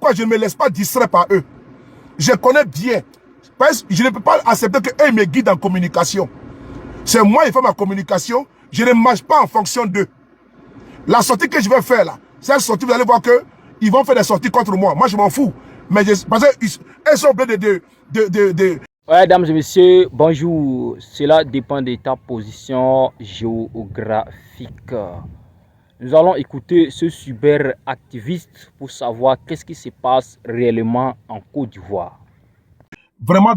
pourquoi je ne me laisse pas distraire par eux. Je connais bien. Parce que je ne peux pas accepter qu'eux me guident en communication. C'est moi qui fais ma communication. Je ne marche pas en fonction d'eux. La sortie que je vais faire là, cette sortie, vous allez voir qu'ils vont faire des sorties contre moi. Moi, je m'en fous. Mais parce qu'elles sont obligées de... Ouais, mesdames et messieurs, bonjour. Cela dépend de ta position géographique. Nous allons écouter ce cyberactiviste pour savoir qu'est-ce qui se passe réellement en Côte d'Ivoire. Vraiment,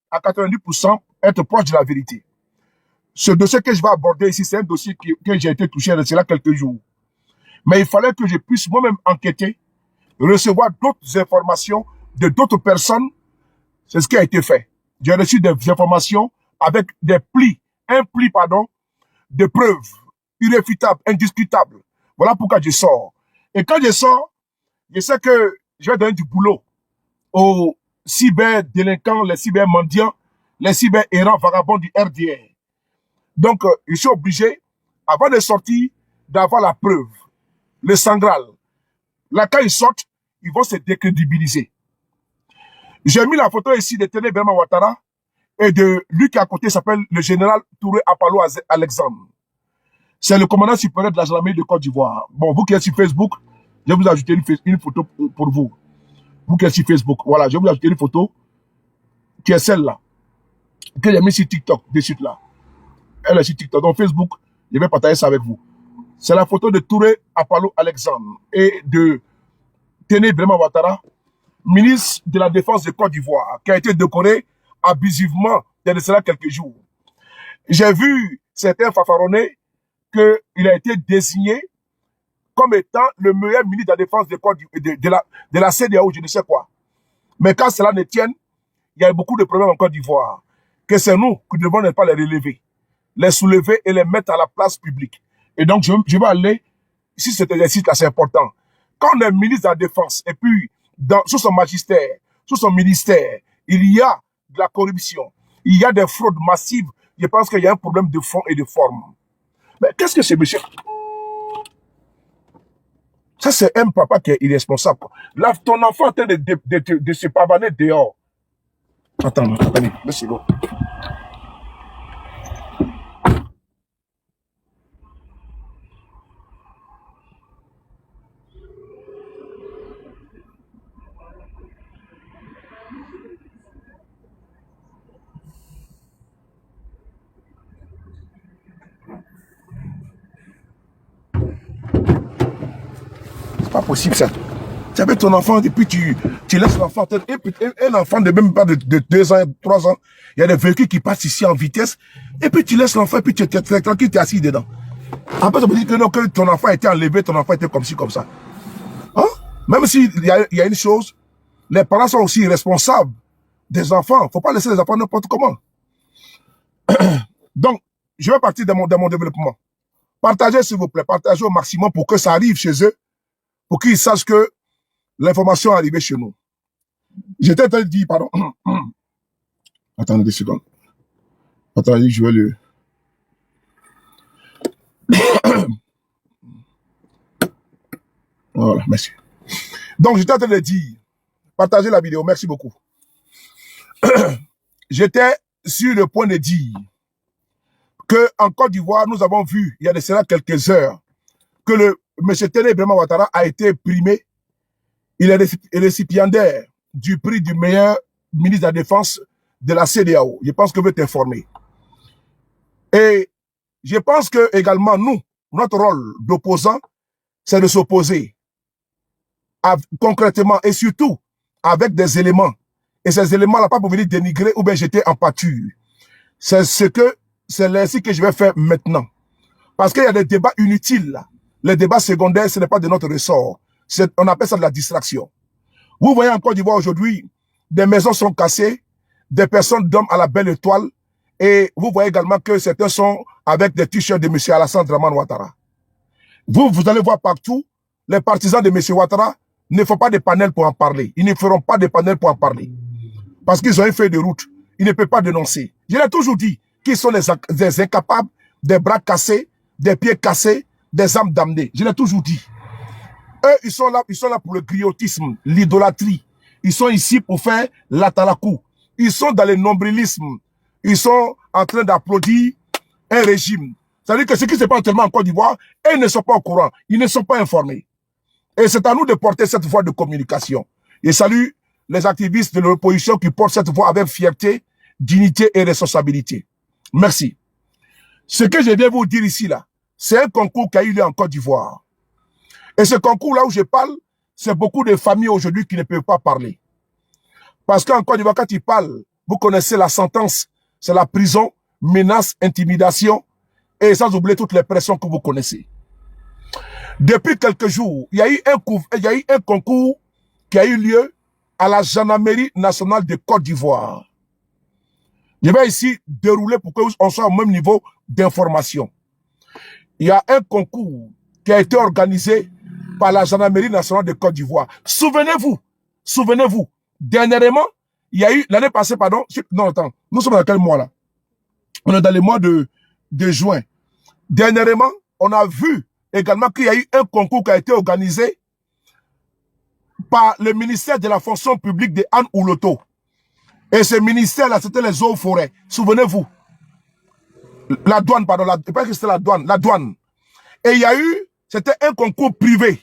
à 90%, être proche de la vérité. Ce dossier que je vais aborder ici, c'est un dossier que j'ai été touché il y a quelques jours. Mais il fallait que je puisse moi-même enquêter, recevoir d'autres informations de d'autres personnes. C'est ce qui a été fait. J'ai reçu des informations avec un pli, de preuves irréfutables, indiscutables. Voilà pourquoi je sors. Et quand je sors, je sais que je vais donner du boulot aux cyberdélinquants, les cybermendiants, les cyber-errants vagabonds du RDR. Donc, je suis obligé, avant de sortir, d'avoir la preuve, le sangral. Là, quand ils sortent, ils vont se décrédibiliser. J'ai mis la photo ici de Téné Béma Ouattara et de lui qui à côté s'appelle le général Touré Apalo Alexandre. C'est le commandant supérieur de la gendarmerie de Côte d'Ivoire. Bon, vous qui êtes sur Facebook, je vais vous ajouter une photo pour vous. Vous qui êtes sur Facebook, voilà, je vais vous ajouter une photo qui est celle-là, que j'ai mis sur TikTok, de suite là. Elle est sur TikTok, donc Facebook, je vais partager ça avec vous. C'est la photo de Touré Apalo Alexandre et de Téné Béma Ouattara, ministre de la Défense de Côte d'Ivoire, qui a été décoré abusivement il y a de cela quelques jours. J'ai vu certains fanfaronnés qu'il a été désigné comme étant le meilleur ministre de la Défense de la CEDEAO, je ne sais quoi. Mais quand cela ne tienne, il y a beaucoup de problèmes en Côte d'Ivoire, que c'est nous qui devons ne pas les relever, les soulever et les mettre à la place publique. Et donc, je vais aller, si cet exercice-là, c'est important. Quand on est ministre de la Défense, et puis, sous son magistère, sous son ministère, il y a de la corruption, il y a des fraudes massives, je pense qu'il y a un problème de fond et de forme. Mais qu'est-ce que c'est, monsieur? Ça, c'est un papa qui est irresponsable. Là, ton enfant est en train de se pavaner dehors. Attends, merci beaucoup. Pas possible ça. Tu avais ton enfant et puis tu laisses l'enfant. Un enfant de même pas de 2 ans, 3 ans, il y a des véhicules qui passent ici en vitesse et puis tu laisses l'enfant et puis tu es tranquille, tu es assis dedans. Après, on me dit que non, que ton enfant a été enlevé, ton enfant était comme ci, comme ça. Hein? Même s'il y a une chose, les parents sont aussi responsables des enfants. Il ne faut pas laisser les enfants n'importe comment. Donc, je vais partir de mon développement. Partagez, s'il vous plaît, partagez au maximum pour que ça arrive chez eux, pour qu'ils sachent que l'information est arrivée chez nous. J'étais en train de dire, pardon. Attendez 2 secondes. Attendez, je vais le... Voilà, merci. Donc, j'étais en train de dire, partagez la vidéo, merci beaucoup. J'étais sur le point de dire que en Côte d'Ivoire, nous avons vu, il y a de cela quelques heures, que le M. Téné Béma Ouattara a été primé. Il est récipiendaire du prix du meilleur ministre de la Défense de la CEDEAO. Je pense que vous êtes informé. Et je pense que également nous, notre rôle d'opposant, c'est de s'opposer concrètement et surtout avec des éléments. Et ces éléments-là, pas pour venir dénigrer ou bien jeter en pâture. C'est ainsi que je vais faire maintenant. Parce qu'il y a des débats inutiles là. Les débats secondaires, ce n'est pas de notre ressort. On appelle ça de la distraction. Vous voyez en Côte d'Ivoire aujourd'hui, des maisons sont cassées, des personnes dorment à la belle étoile, et vous voyez également que certains sont avec des t-shirts de M. Alassane Dramane Ouattara. Vous allez voir partout, les partisans de M. Ouattara ne font pas de panels pour en parler. Ils ne feront pas de panels pour en parler. Parce qu'ils ont une feuille de route. Ils ne peuvent pas dénoncer. Je l'ai toujours dit, qu'ils sont des incapables, des bras cassés, des pieds cassés, des âmes damnées. Je l'ai toujours dit. Eux, ils sont là pour le griotisme, l'idolâtrie. Ils sont ici pour faire l'atalakou. Ils sont dans le nombrilisme. Ils sont en train d'applaudir un régime. C'est-à-dire que ce qui se passe actuellement en Côte d'Ivoire, ils ne sont pas au courant. Ils ne sont pas informés. Et c'est à nous de porter cette voie de communication. Et salue les activistes de l'opposition qui portent cette voie avec fierté, dignité et responsabilité. Merci. Ce que je viens vous dire ici, là, c'est un concours qui a eu lieu en Côte d'Ivoire. Et ce concours-là où je parle, c'est beaucoup de familles aujourd'hui qui ne peuvent pas parler. Parce qu'en Côte d'Ivoire, quand ils parlent, vous connaissez la sentence, c'est la prison, menace, intimidation, et sans oublier toutes les pressions que vous connaissez. Depuis quelques jours, il y a eu un concours qui a eu lieu à la Gendarmerie nationale de Côte d'Ivoire. Je vais ici dérouler pour qu'on soit au même niveau d'information. Il y a un concours qui a été organisé par la Gendarmerie nationale de Côte d'Ivoire. Souvenez-vous, dernièrement, il y a eu, l'année passée, pardon, non, attends, nous sommes dans quel mois là? On est dans le mois de juin. Dernièrement, on a vu également qu'il y a eu un concours qui a été organisé par le ministère de la fonction publique de Anne Ouloto. Et ce ministère-là, c'était les eaux forêts. Souvenez-vous. La douane, pardon, je pense que c'était la douane. Et il y a eu, c'était un concours privé.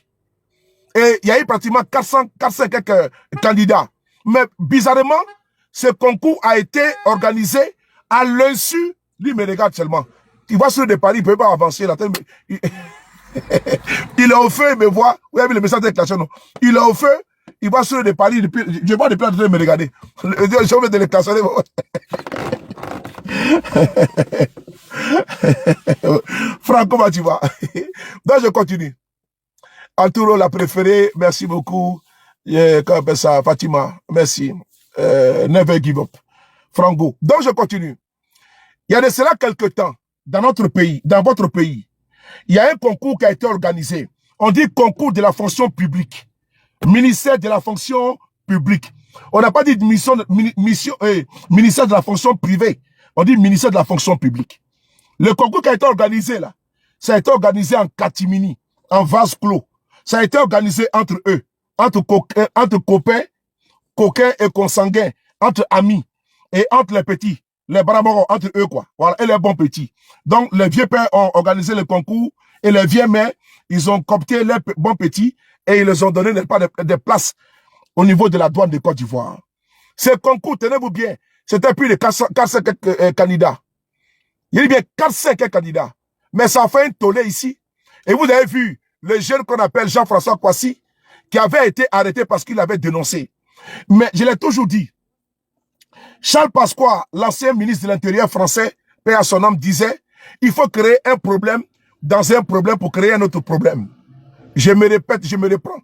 Et il y a eu pratiquement 400 quelques candidats. Mais bizarrement, ce concours a été organisé à l'insu. Lui me regarde seulement. Il voit sur des paris, il ne peut pas avancer. Là, il est au feu, il me voit. Vous avez vu le message de déclaration, non? Il est au feu, il voit sur des paris. Je vois depuis là, de me regarder. Je vais de l'éclationner. Franck, comment tu vas? Donc, je continue. Arturo, la préférée, merci beaucoup. Comment on appelle ça? Fatima, merci. Never give up. Franco. Donc, je continue. Il y a de cela quelques temps, dans notre pays, dans votre pays, il y a un concours qui a été organisé. On dit concours de la fonction publique. Ministère de la fonction publique. On n'a pas dit ministère de la fonction privée. On dit ministère de la fonction publique. Le concours qui a été organisé là, ça a été organisé en catimini, en vase clos. Ça a été organisé entre eux, entre copains, coquins et consanguins, entre amis et entre les petits, les bras entre eux quoi. Voilà, et les bons petits. Donc les vieux pères ont organisé le concours et les vieux mères, ils ont coopté les bons petits et ils les ont donné des places au niveau de la douane de Côte d'Ivoire. Ce concours, tenez-vous bien, c'était plus de 400 candidats. Il y a bien 400 candidats. Mais ça a fait un tollé ici. Et vous avez vu le jeune qu'on appelle Jean-François Kouassi, qui avait été arrêté parce qu'il avait dénoncé. Mais je l'ai toujours dit, Charles Pasqua, l'ancien ministre de l'Intérieur français, paix à son âme, disait, il faut créer un problème dans un problème pour créer un autre problème. Je me répète, je me reprends.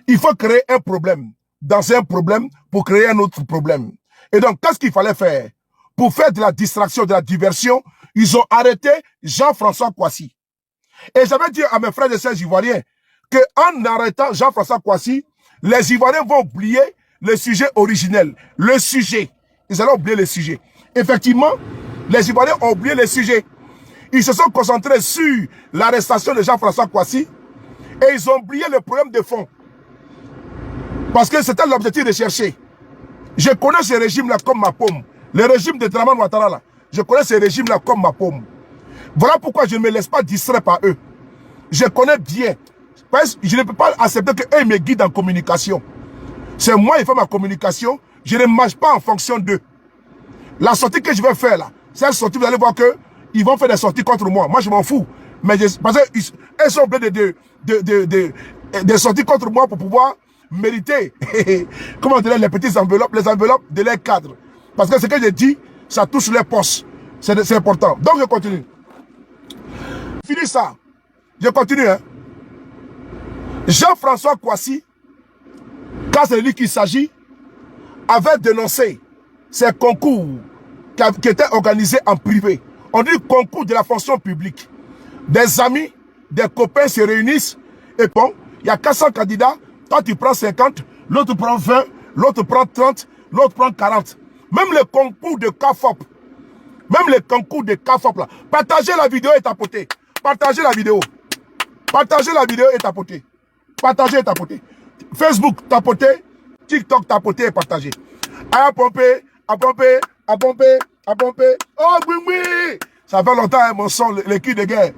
Il faut créer un problème dans un problème pour créer un autre problème. Et donc, qu'est-ce qu'il fallait faire? Pour faire de la distraction, de la diversion, ils ont arrêté Jean-François Kouassi. Et j'avais dit à mes frères et sœurs ivoiriens qu'en arrêtant Jean-François Kouassi, les Ivoiriens vont oublier le sujet originel. Le sujet. Ils allaient oublier le sujet. Effectivement, les Ivoiriens ont oublié le sujet. Ils se sont concentrés sur l'arrestation de Jean-François Kouassi et ils ont oublié le problème de fond. Parce que c'était l'objectif de chercher. Je connais ce régime-là comme ma paume. Le régime de Draman Ouattara, là. Je connais ce régime-là comme ma paume. Voilà pourquoi je ne me laisse pas distraire par eux. Je connais bien. Parce que je ne peux pas accepter qu'eux me guident en communication. C'est moi qui fais ma communication. Je ne marche pas en fonction d'eux. La sortie que je vais faire là, cette sortie, vous allez voir qu'ils vont faire des sorties contre moi. Moi, je m'en fous. Mais parce qu'elles sont obligées de sorties contre moi pour pouvoir mériter, comment dire, les petites enveloppes, les enveloppes de leurs cadres. Parce que ce que je dis, ça touche les postes. C'est important. Donc, je continue. Fini ça. Je continue. Hein. Jean-François Kouassi, quand c'est lui qu'il s'agit, avait dénoncé ces concours qui étaient organisés en privé. On dit concours de la fonction publique. Des amis, des copains se réunissent et bon, il y a 400 candidats. Toi, tu prends 50, l'autre prend 20, l'autre prend 30, l'autre prend 40. Même le concours de CAFOP, là. Partagez la vidéo et tapotez. Partagez la vidéo. Partagez la vidéo et tapotez. Partagez et tapotez. Facebook, tapotez. TikTok, tapotez et partagez. À pomper, à pomper, à pomper, à pomper. Oh oui, oui. Ça fait longtemps, hein, mon son, les cris de guerre.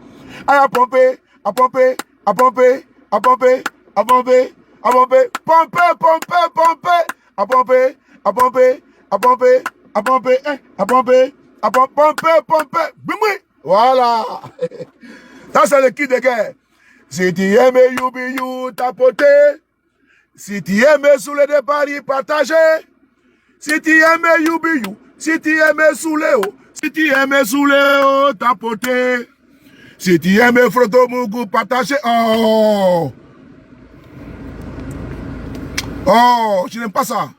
À pomper, à pomper, à pomper, à pomper, à pomper, à pomper. Pomper, pomper, pomper. À pomper, à pomper, à pomper, à pomper, à pomper, à pomper, pomper. Oui, oui. Voilà. Ça, c'est le cri de guerre. Si tu aimes you, tapoter. Si tu aimes sous les départs, partager. Si tu aimes you, si tu aimes sous les hauts, si tu aimes sous les hauts, tapoter. Si tu aimes Froto Mougou, partager. Oh! Oh, je n'aime pas ça.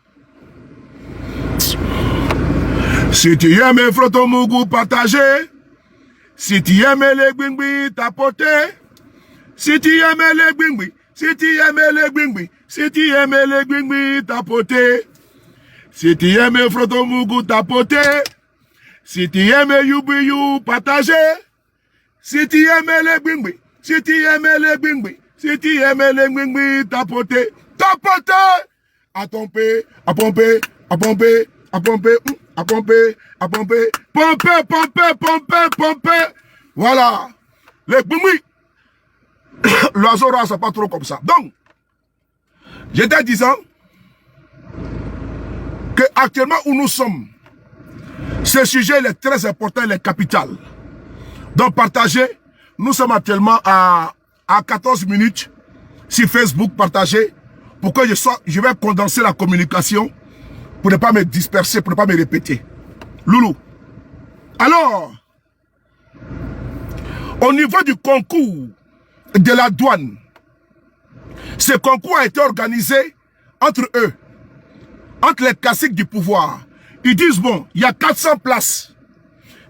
Si tu aimes Froto Mougou, partager. Si tu aimes les gbingbi, tapoter. Si tu aimes les gbingbi, si tu aimes les gbingbi, si tu aimes les gbingbi, tapoter. Si tu aimes Froto Mougou, tapoter. Si tu aimes you, partager. Si tu aimes les gbingbi, si tu aimes les gbingbi, si tu aimes les gbingbi, tapoter. Tapoter! À pomper, à pomper, à pomper, à pomper, à pomper, à pomper. Pomper, pomper, pomper, pomper. Voilà. Les gbingbi. L'oiseau rare, c'est pas trop comme ça. Donc, j'étais disant que actuellement où nous sommes, ce sujet il est très important, il est capital. Donc, partagez. Nous sommes actuellement à 14 minutes sur Facebook, partagez pour que je vais condenser la communication pour ne pas me disperser, pour ne pas me répéter. Loulou. Alors, au niveau du concours de la douane, ce concours a été organisé entre eux, entre les caciques du pouvoir. Ils disent, bon, il y a 400 places.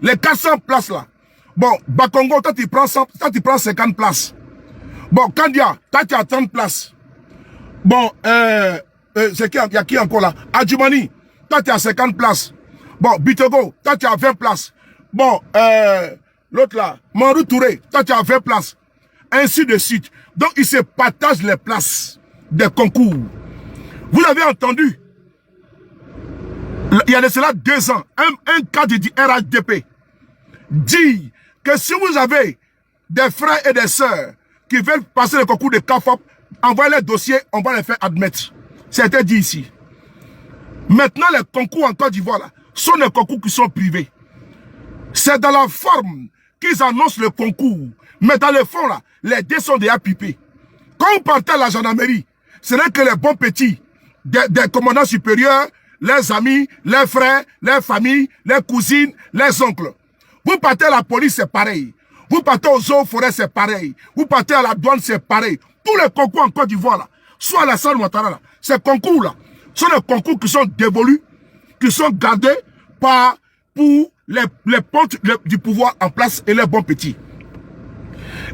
Les 400 places là. Bon, Bakongo, toi tu prends 50 places. Bon, Kandia, toi tu as 30 places. Bon, c'est qui, y a qui encore là? Adjumani, toi tu as 50 places. Bon, Bitogo, toi tu as 20 places. Bon, l'autre là, Marou Touré, toi tu as 20 places. Ainsi de suite. Donc, ils se partagent les places des concours. Vous avez entendu, il y a de cela 2 ans, un cadre du RHDP dit que si vous avez des frères et des sœurs qui veulent passer le concours de CAFOP, envoyez les dossiers, on va les faire admettre. C'était dit ici. Maintenant, les concours en Côte d'Ivoire là, sont des concours qui sont privés. C'est dans la forme qu'ils annoncent le concours. Mais dans le fond là, les dés sont déjà pipés. Quand on partait à la gendarmerie, ce n'est que les bons petits, des commandants supérieurs, les amis, les frères, les familles, les cousines, les oncles. Vous partez à la police, c'est pareil. Vous partez aux eaux forêts, c'est pareil. Vous partez à la douane, c'est pareil. Tous les concours en Côte d'Ivoire, là, soit à la salle Ouattara, là, ces concours-là, sont des concours qui sont dévolus, qui sont gardés pour les pontes du pouvoir en place et les bons petits.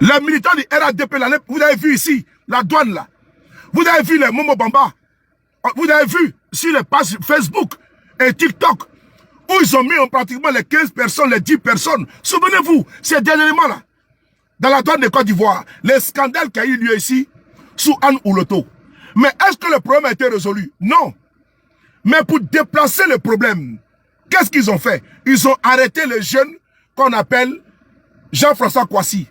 Les militants du RADP, là, vous avez vu ici, la douane, là. Vous avez vu les Momo Bamba. Vous avez vu sur les pages Facebook et TikTok, où ils ont mis pratiquement les 15 personnes, les 10 personnes. Souvenez-vous, ces dernièrement là, dans la douane de Côte d'Ivoire, les scandales qui a eu lieu ici, sous Anne Ouloto. Mais est-ce que le problème a été résolu? Non. Mais pour déplacer le problème, qu'est-ce qu'ils ont fait? Ils ont arrêté les jeunes qu'on appelle Jean-François Kouassi.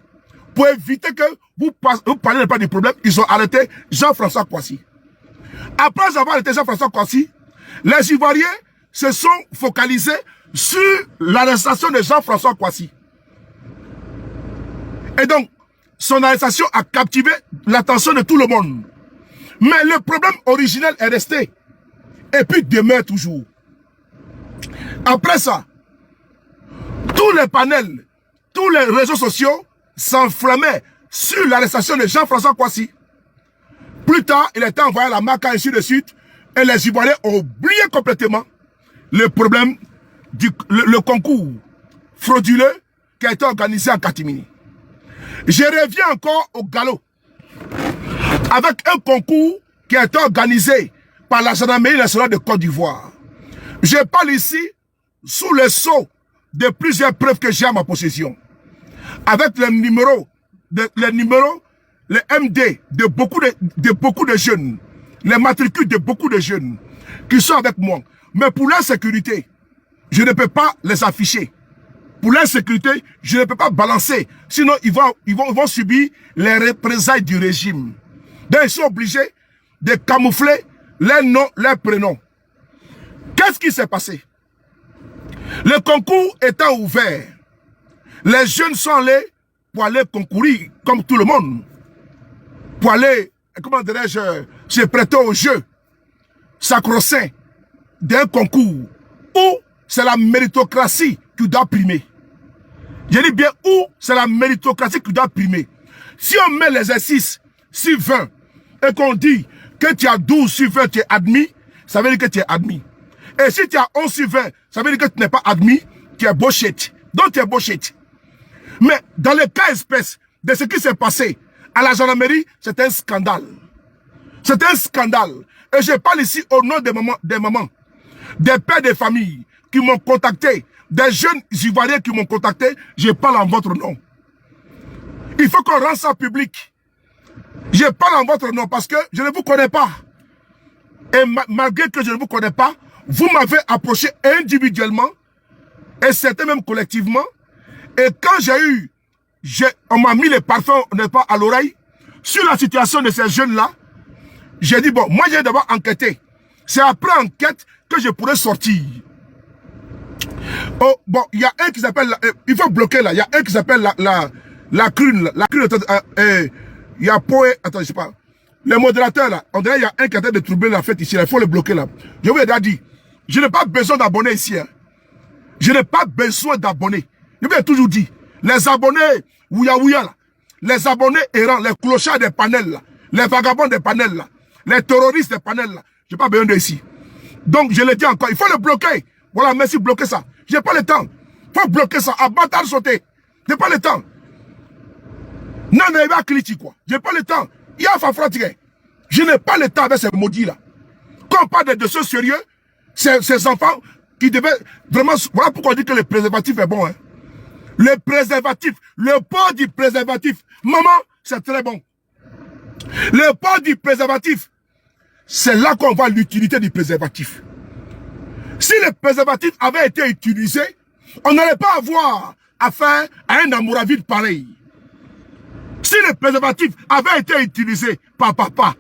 Pour éviter que vous parlez pas du problème, ils ont arrêté Jean-François Kouassi. Après avoir arrêté Jean-François Kouassi, les Ivoiriens se sont focalisés sur l'arrestation de Jean-François Kouassi. Et donc, son arrestation a captivé l'attention de tout le monde. Mais le problème originel est resté. Et puis demeure toujours. Après ça, tous les panels, tous les réseaux sociaux s'enflammaient sur l'arrestation de Jean-François Kouassi. Plus tard, il était envoyé à la MACA, ainsi de suite. Et les Ivoiriens ont oublié complètement le problème le concours frauduleux qui a été organisé en catimini. Je reviens encore au galop. Avec un concours qui a été organisé par la gendarmerie nationale de Côte d'Ivoire. Je parle ici sous le sceau de plusieurs preuves que j'ai à ma possession. Avec les numéros les MD de beaucoup de jeunes, les matricules de beaucoup de jeunes qui sont avec moi. Mais pour leur sécurité, je ne peux pas les afficher. Pour leur sécurité, je ne peux pas balancer. Sinon, ils vont subir les représailles du régime. Donc, ils sont obligés de camoufler leurs noms, leurs prénoms. Qu'est-ce qui s'est passé? Le concours étant ouvert, les jeunes sont allés pour aller concourir, comme tout le monde. Pour aller, comment dirais-je, se prêter au jeu sacro-saint d'un concours où c'est la méritocratie qui doit primer. Je dis bien où c'est la méritocratie qui doit primer. Si on met l'exercice sur 20 et qu'on dit que tu as 12 sur 20, tu es admis, ça veut dire que tu es admis. Et si tu as 11 sur 20, ça veut dire que tu n'es pas admis, tu es bullshit. Donc tu es bullshit. Mais dans le cas espèce de ce qui s'est passé à la gendarmerie, c'est un scandale. C'est un scandale. Et je parle ici au nom des mamans, des pères de famille qui m'ont contacté, des jeunes Ivoiriens qui m'ont contacté, je parle en votre nom. Il faut qu'on rende ça public. Je parle en votre nom parce que je ne vous connais pas. Et malgré que je ne vous connais pas, vous m'avez approché individuellement et certains même collectivement. Et quand on m'a mis les parfums, n'est pas, à l'oreille sur la situation de ces jeunes-là, j'ai dit, bon, moi j'ai d'abord enquêté. C'est après enquête que je pourrais sortir. Oh, bon, il y a un qui s'appelle, il faut bloquer là, il y a un qui s'appelle la crune, il y a Poé, attends, je sais pas, les modérateurs là, on dirait il y a un qui a de troubler la fête ici, là, il faut le bloquer là. Je vous ai déjà dit, je n'ai pas besoin d'abonnés ici, hein. Je n'ai pas besoin d'abonnés. Je vous ai toujours dit, les abonnés, ouya là, les abonnés errants, les clochards des panels là, les vagabonds des panels là, les terroristes des panels là, je n'ai pas besoin d'ici. Donc je le dis encore, il faut le bloquer. Voilà, merci, bloquez ça. J'ai pas le temps. Faut bloquer ça. À bâtard sauter. J'ai pas le temps. Non, mais il va cliquer quoi. J'ai pas le temps. Il y a Fafratigé. Je n'ai pas le temps avec ces maudits là. Quand on parle de choses sérieux, ces enfants qui devaient vraiment. Voilà pourquoi on dit que le préservatif est bon. Hein. Le préservatif, le port du préservatif. Maman, c'est très bon. Le port du préservatif, c'est là qu'on voit l'utilité du préservatif. Si le préservatif avait été utilisé, on n'allait pas avoir affaire à un amouravide pareil. Si le préservatif avait été utilisé par papa,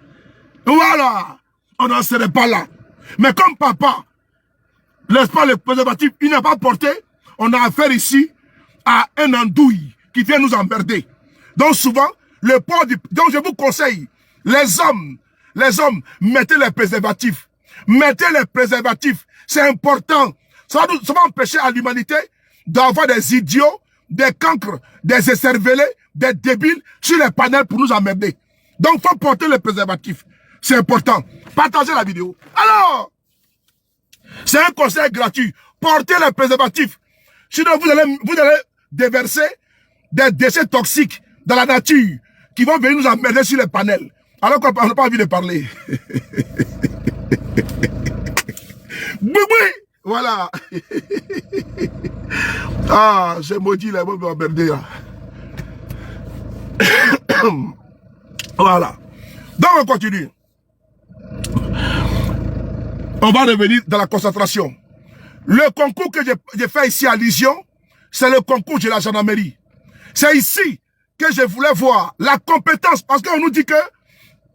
voilà, on n'en serait pas là. Mais comme papa, n'est-ce pas, le préservatif, il n'a pas porté, on a affaire ici à un andouille qui vient nous emmerder. Donc souvent, le port du... Donc je vous conseille, les hommes, mettez les préservatifs. Mettez les préservatifs. C'est important. Ça va empêcher à l'humanité d'avoir des idiots, des cancres, des écervelés, des débiles sur les panels pour nous emmerder. Donc, il faut porter les préservatifs. C'est important. Partagez la vidéo. Alors, c'est un conseil gratuit. Portez les préservatifs. Sinon, vous allez déverser des déchets toxiques dans la nature qui vont venir nous emmerder sur les panels. Alors qu'on n'a pas envie de parler. Oui, oui, voilà. Ah, j'ai maudit là, il va m'emmerder là. Voilà. Donc on continue. On va revenir dans la concentration. Le concours que j'ai fait ici à Lyon, c'est le concours de la gendarmerie. C'est ici que je voulais voir la compétence, parce qu'on nous dit que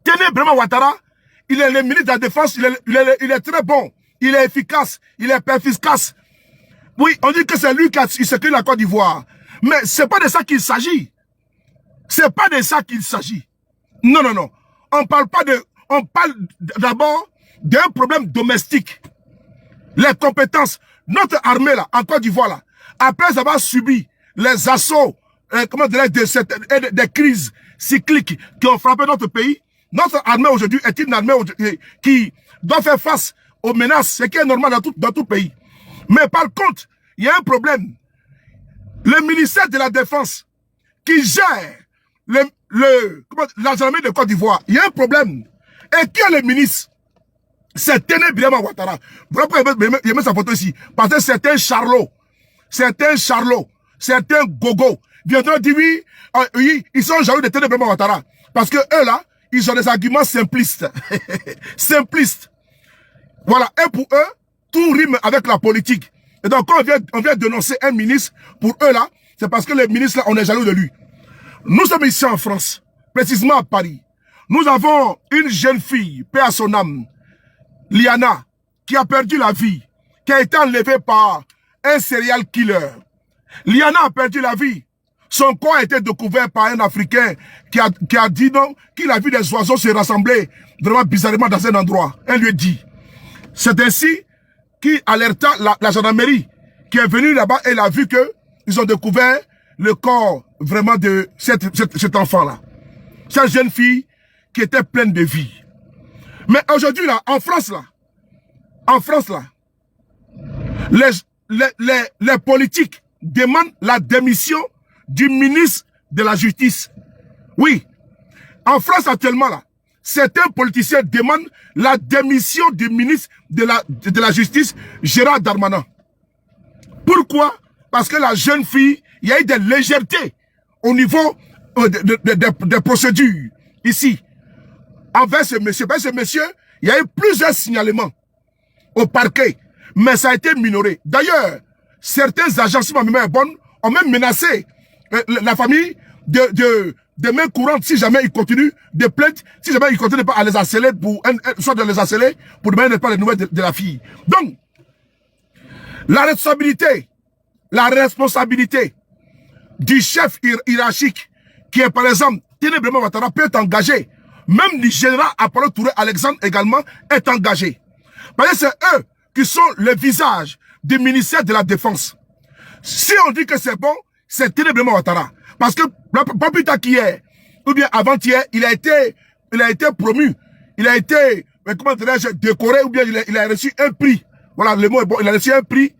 Téné Brema Ouattara, il est le ministre de la Défense, il est très bon. Il est efficace, il est perficace. Oui, on dit que c'est lui qui s'est créé la Côte d'Ivoire. Mais c'est pas de ça qu'il s'agit. C'est pas de ça qu'il s'agit. Non, non, non. On parle d'abord d'un problème domestique. Les compétences. Notre armée là, en Côte d'Ivoire là, après avoir subi les assauts, des crises cycliques qui ont frappé notre pays, notre armée aujourd'hui est une armée qui doit faire face aux menaces, ce qui est normal dans tout pays. Mais par contre, il y a un problème. Le ministère de la Défense qui gère la gendarmerie de Côte d'Ivoire, il y a un problème. Et qui est le ministre? C'est Téné Brema Ouattara. Voilà pourquoi il met sa photo ici. Parce que c'est un charlot. C'est un gogo. Viendront dire oui, ils sont jaloux de Téné Brema Ouattara. Parce que eux là, ils ont des arguments simplistes. Simplistes. Voilà, et pour eux, tout rime avec la politique. Et donc quand on vient dénoncer un ministre, pour eux là, c'est parce que le ministre là, on est jaloux de lui. Nous sommes ici en France, précisément à Paris. Nous avons une jeune fille, paix à son âme, Liana, qui a perdu la vie, qui a été enlevée par un serial killer. Liana a perdu la vie. Son corps a été découvert par un Africain qui a dit non, qu'il a vu des oiseaux se rassembler vraiment bizarrement dans un endroit. Un lieu dit. C'est ainsi qu'il alerta la gendarmerie qui est venue là-bas et elle a vu qu'ils ont découvert le corps vraiment de cet enfant-là. Cette jeune fille qui était pleine de vie. Mais aujourd'hui là, en France là, les politiques demandent la démission du ministre de la Justice. Oui, en France actuellement là, certains politiciens demandent la démission du ministre de la Justice, Gérald Darmanin. Pourquoi? Parce que la jeune fille, il y a eu des légèretés au niveau des procédures ici. Envers ce monsieur. Ce monsieur, il y a eu plusieurs signalements au parquet, mais ça a été minoré. D'ailleurs, certains agents, si ma mémoire est bonne, ont même menacé la famille de main courante si jamais ils continuent de plaindre, si jamais ils continuent pas à les harceler soit de les harceler pour demander pas les nouvelles de la fille. Donc, la responsabilité du chef hiérarchique qui est par exemple Ténébrement Ouattara peut être engagé. Même le général Apollo Touré Alexandre également est engagé. Parce que c'est eux qui sont le visage du ministère de la Défense. Si on dit que c'est bon, c'est Ténébrement Ouattara. Parce que pas plus tard qu'hier, ou bien avant-hier, il a été promu. Il a été, comment dirais-je, décoré, ou bien il a reçu un prix. Voilà, le mot est bon. Il a reçu un prix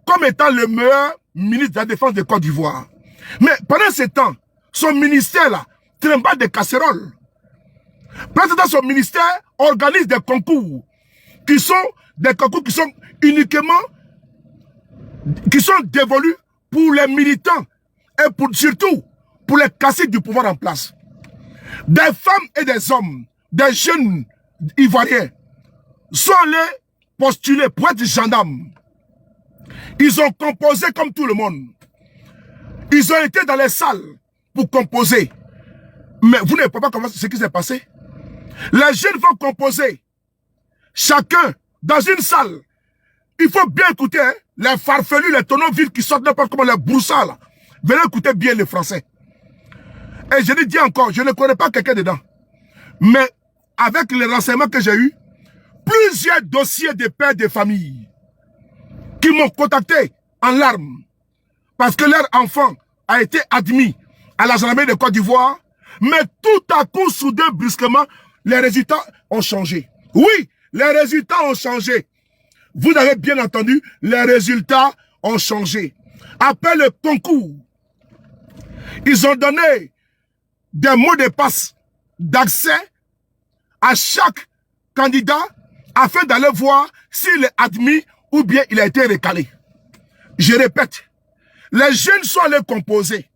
comme étant le meilleur ministre de la Défense de Côte d'Ivoire. Mais pendant ce temps, son ministère là, trimballe des casseroles. Pendant son ministère organise des concours qui sont uniquement dévolus pour les militants et surtout pour les caciques du pouvoir en place. Des femmes et des hommes, des jeunes Ivoiriens sont allés postuler pour être gendarmes. Ils ont composé comme tout le monde. Ils ont été dans les salles pour composer. Mais vous ne pouvez pas comprendre ce qui s'est passé. Les jeunes vont composer. Chacun dans une salle. Il faut bien écouter hein, les farfelus, les tonneaux vides qui sortent n'importe comment, les broussards là. Venez écouter bien les Français. Et je le dis encore, je ne connais pas quelqu'un dedans. Mais avec les renseignements que j'ai eus, plusieurs dossiers de pères de famille qui m'ont contacté en larmes parce que leur enfant a été admis à la gendarmerie de Côte d'Ivoire, mais tout à coup, soudain, brusquement, les résultats ont changé. Oui, les résultats ont changé. Vous avez bien entendu, les résultats ont changé. Après le concours, ils ont donné des mots de passe d'accès à chaque candidat afin d'aller voir s'il est admis ou bien il a été recalé. Je répète, les jeunes sont allés composer.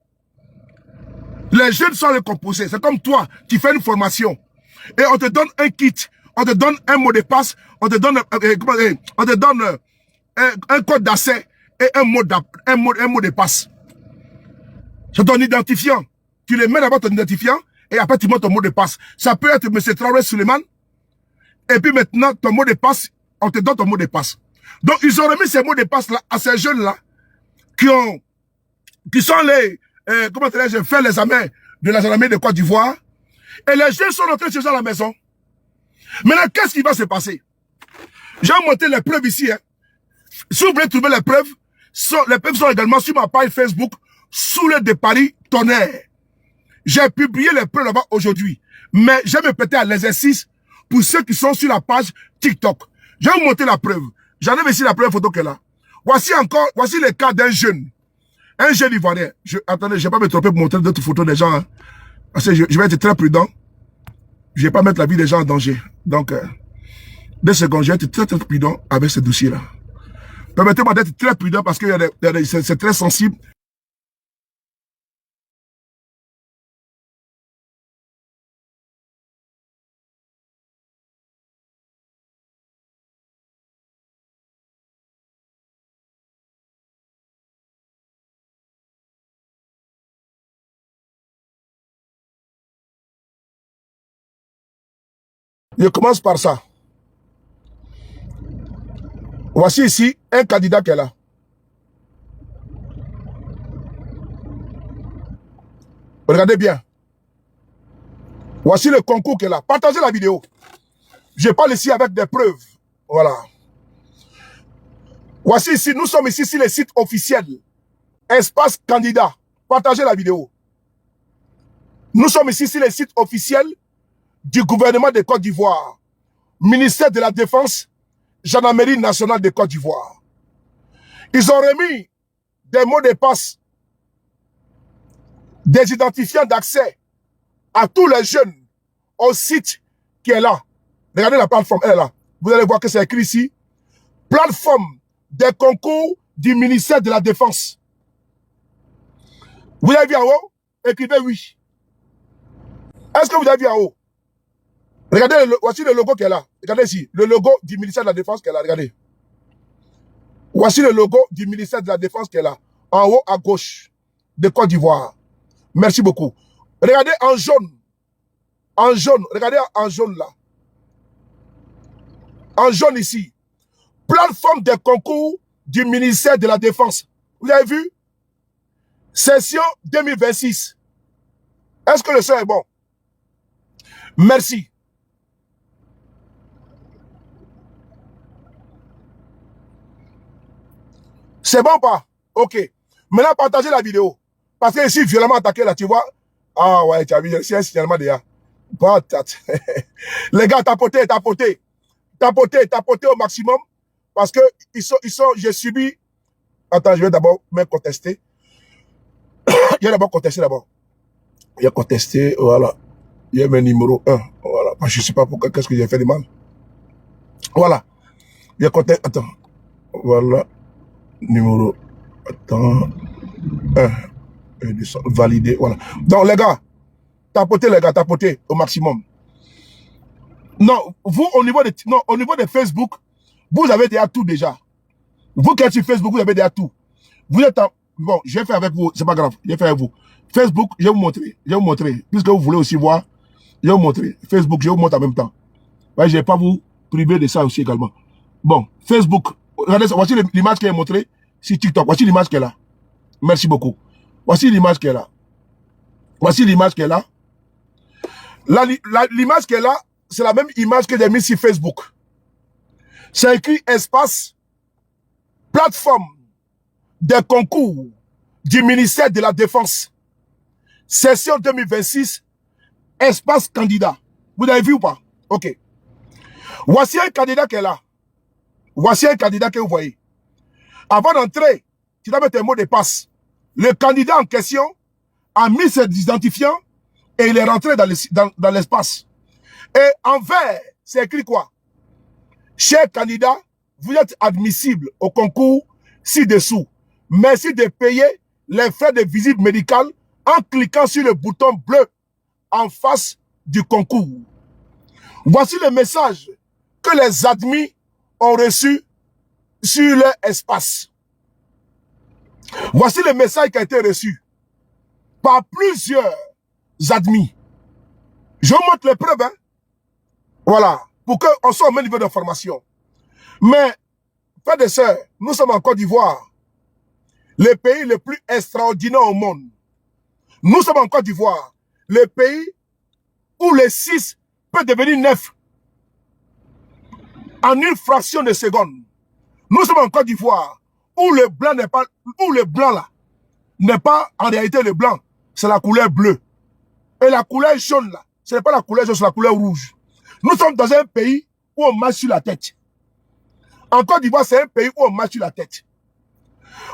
Les jeunes sont allés composer. C'est comme toi, tu fais une formation et on te donne un kit, on te donne un mot de passe, on te donne un code d'accès et un mot de passe. C'est ton identifiant. Tu le mets d'abord ton identifiant et après tu mets ton mot de passe. Ça peut être M. Traoré Suleiman. Et puis maintenant, ton mot de passe, on te donne ton mot de passe. Donc, ils ont remis ces mots de passe-là à ces jeunes-là qui sont les, comment dirais-je, faire l'examen de la gendarmerie de Côte d'Ivoire. Et les jeunes sont rentrés chez eux à la maison. Maintenant, qu'est-ce qui va se passer? J'ai monté les preuves ici. Hein. Si vous voulez trouver les preuves sont également sur ma page Facebook, sous le de Paris Tonnerre. J'ai publié les preuves là-bas aujourd'hui. Mais je vais me prêter à l'exercice pour ceux qui sont sur la page TikTok. Je vais vous montrer la preuve. J'en ai ici la première photo qu'elle a. Voici le cas d'un jeune. Un jeune Ivoirien. Attendez, je ne vais pas me tromper pour montrer d'autres photos des gens. Hein, parce que je vais être très prudent. Je ne vais pas mettre la vie des gens en danger. Donc, 2 secondes, je vais être très très prudent avec ce dossier-là. Permettez-moi d'être très prudent parce que c'est très sensible. Je commence par ça. Voici ici un candidat qui est là. Regardez bien. Voici le concours qui est là. Partagez la vidéo. Je parle ici avec des preuves. Voilà. Voici ici, nous sommes ici sur le site officiel. Espace candidat. Partagez la vidéo. Nous sommes ici sur le site officiel du gouvernement de Côte d'Ivoire. Ministère de la Défense, Gendarmerie nationale de Côte d'Ivoire. Ils ont remis des mots de passe, des identifiants d'accès à tous les jeunes au site qui est là. Regardez la plateforme, elle est là. Vous allez voir que c'est écrit ici. Plateforme des concours du ministère de la Défense. Vous avez vu en haut? Écrivez oui. Est-ce que vous avez vu en haut? Regardez, voici le logo qui est là. Regardez ici, le logo du ministère de la Défense qui est là. Regardez. Voici le logo du ministère de la Défense qui est là. En haut à gauche de Côte d'Ivoire. Merci beaucoup. Regardez en jaune. En jaune. Regardez en jaune là. En jaune ici. Plateforme des concours du ministère de la Défense. Vous avez vu? Session 2026. Est-ce que le son est bon? Merci. C'est bon ou pas? Ok. Maintenant, partagez la vidéo. Parce que je suis violemment attaqué là, tu vois. Ah ouais, tu as vu, c'est un signalement déjà. Les gars, tapotez, tapotez. Tapotez, tapotez au maximum. Parce que j'ai subi. Attends, je vais d'abord me contester. Je vais d'abord contester d'abord. J'ai contesté, voilà. Il y a mon numéro 1. Voilà. Je ne sais pas pourquoi, qu'est-ce que j'ai fait de mal. Voilà. J'ai contesté. Attends. Voilà. Numéro. Attends. 1. Validé. Voilà. Donc, les gars, tapotez au maximum. Non, vous, au niveau de Facebook, vous avez déjà tout déjà. Vous qui êtes sur Facebook, vous avez déjà tout. Vous êtes en... Bon, j'ai fait avec vous, c'est pas grave, j'ai fait avec vous. Facebook, je vais vous montrer. Puisque vous voulez aussi voir, je vais vous montrer. Facebook, je vous montre en même temps. Ouais, je ne vais pas vous priver de ça aussi également. Bon, Facebook, regardez ça, voici l'image qui est montrée sur TikTok. Voici l'image qui est là. Merci beaucoup. Voici l'image qui est là. Voici l'image qui est là. L'image qui est là, c'est la même image que j'ai mise sur Facebook. C'est écrit espace, plateforme des concours du ministère de la Défense. Session 2026, espace candidat. Vous avez vu ou pas? Ok. Voici un candidat qui est là. Voici un candidat que vous voyez. Avant d'entrer, tu dois mettre un mot de passe. Le candidat en question a mis ses identifiants et il est rentré dans l'espace. Et en vert, c'est écrit quoi? Cher candidat, vous êtes admissible au concours ci-dessous. Merci de payer les frais de visite médicale en cliquant sur le bouton bleu en face du concours. Voici le message que les admis ont reçu sur leur espace. Voici le message qui a été reçu par plusieurs admis. Je vous montre les preuves, hein? Voilà, pour qu'on soit au même niveau d'information. Mais, frères et sœurs, nous sommes en Côte d'Ivoire, le pays le plus extraordinaire au monde. Nous sommes en Côte d'Ivoire, le pays où le 6 peut devenir 9 en une fraction de seconde. Nous sommes en Côte d'Ivoire, où le blanc n'est pas, où le blanc là, n'est pas en réalité le blanc, c'est la couleur bleue. Et la couleur jaune là, ce n'est pas la couleur jaune, c'est la couleur rouge. Nous sommes dans un pays où on marche sur la tête. En Côte d'Ivoire, c'est un pays où on marche sur la tête.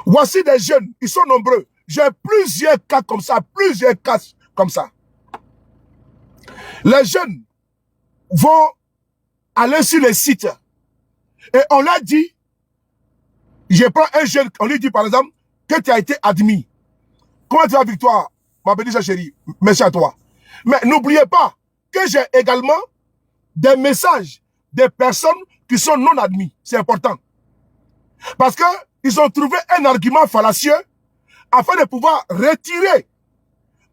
Voici des jeunes, ils sont nombreux. J'ai plusieurs cas comme ça, plusieurs cas comme ça. Les jeunes vont aller sur le site et on leur dit, je prends un jeune, on lui dit par exemple que tu as été admis. Comment tu vas, Victoire, ma petite chérie? Merci à toi. Mais n'oubliez pas que j'ai également des messages des personnes qui sont non admis. C'est important. Parce que ils ont trouvé un argument fallacieux afin de pouvoir retirer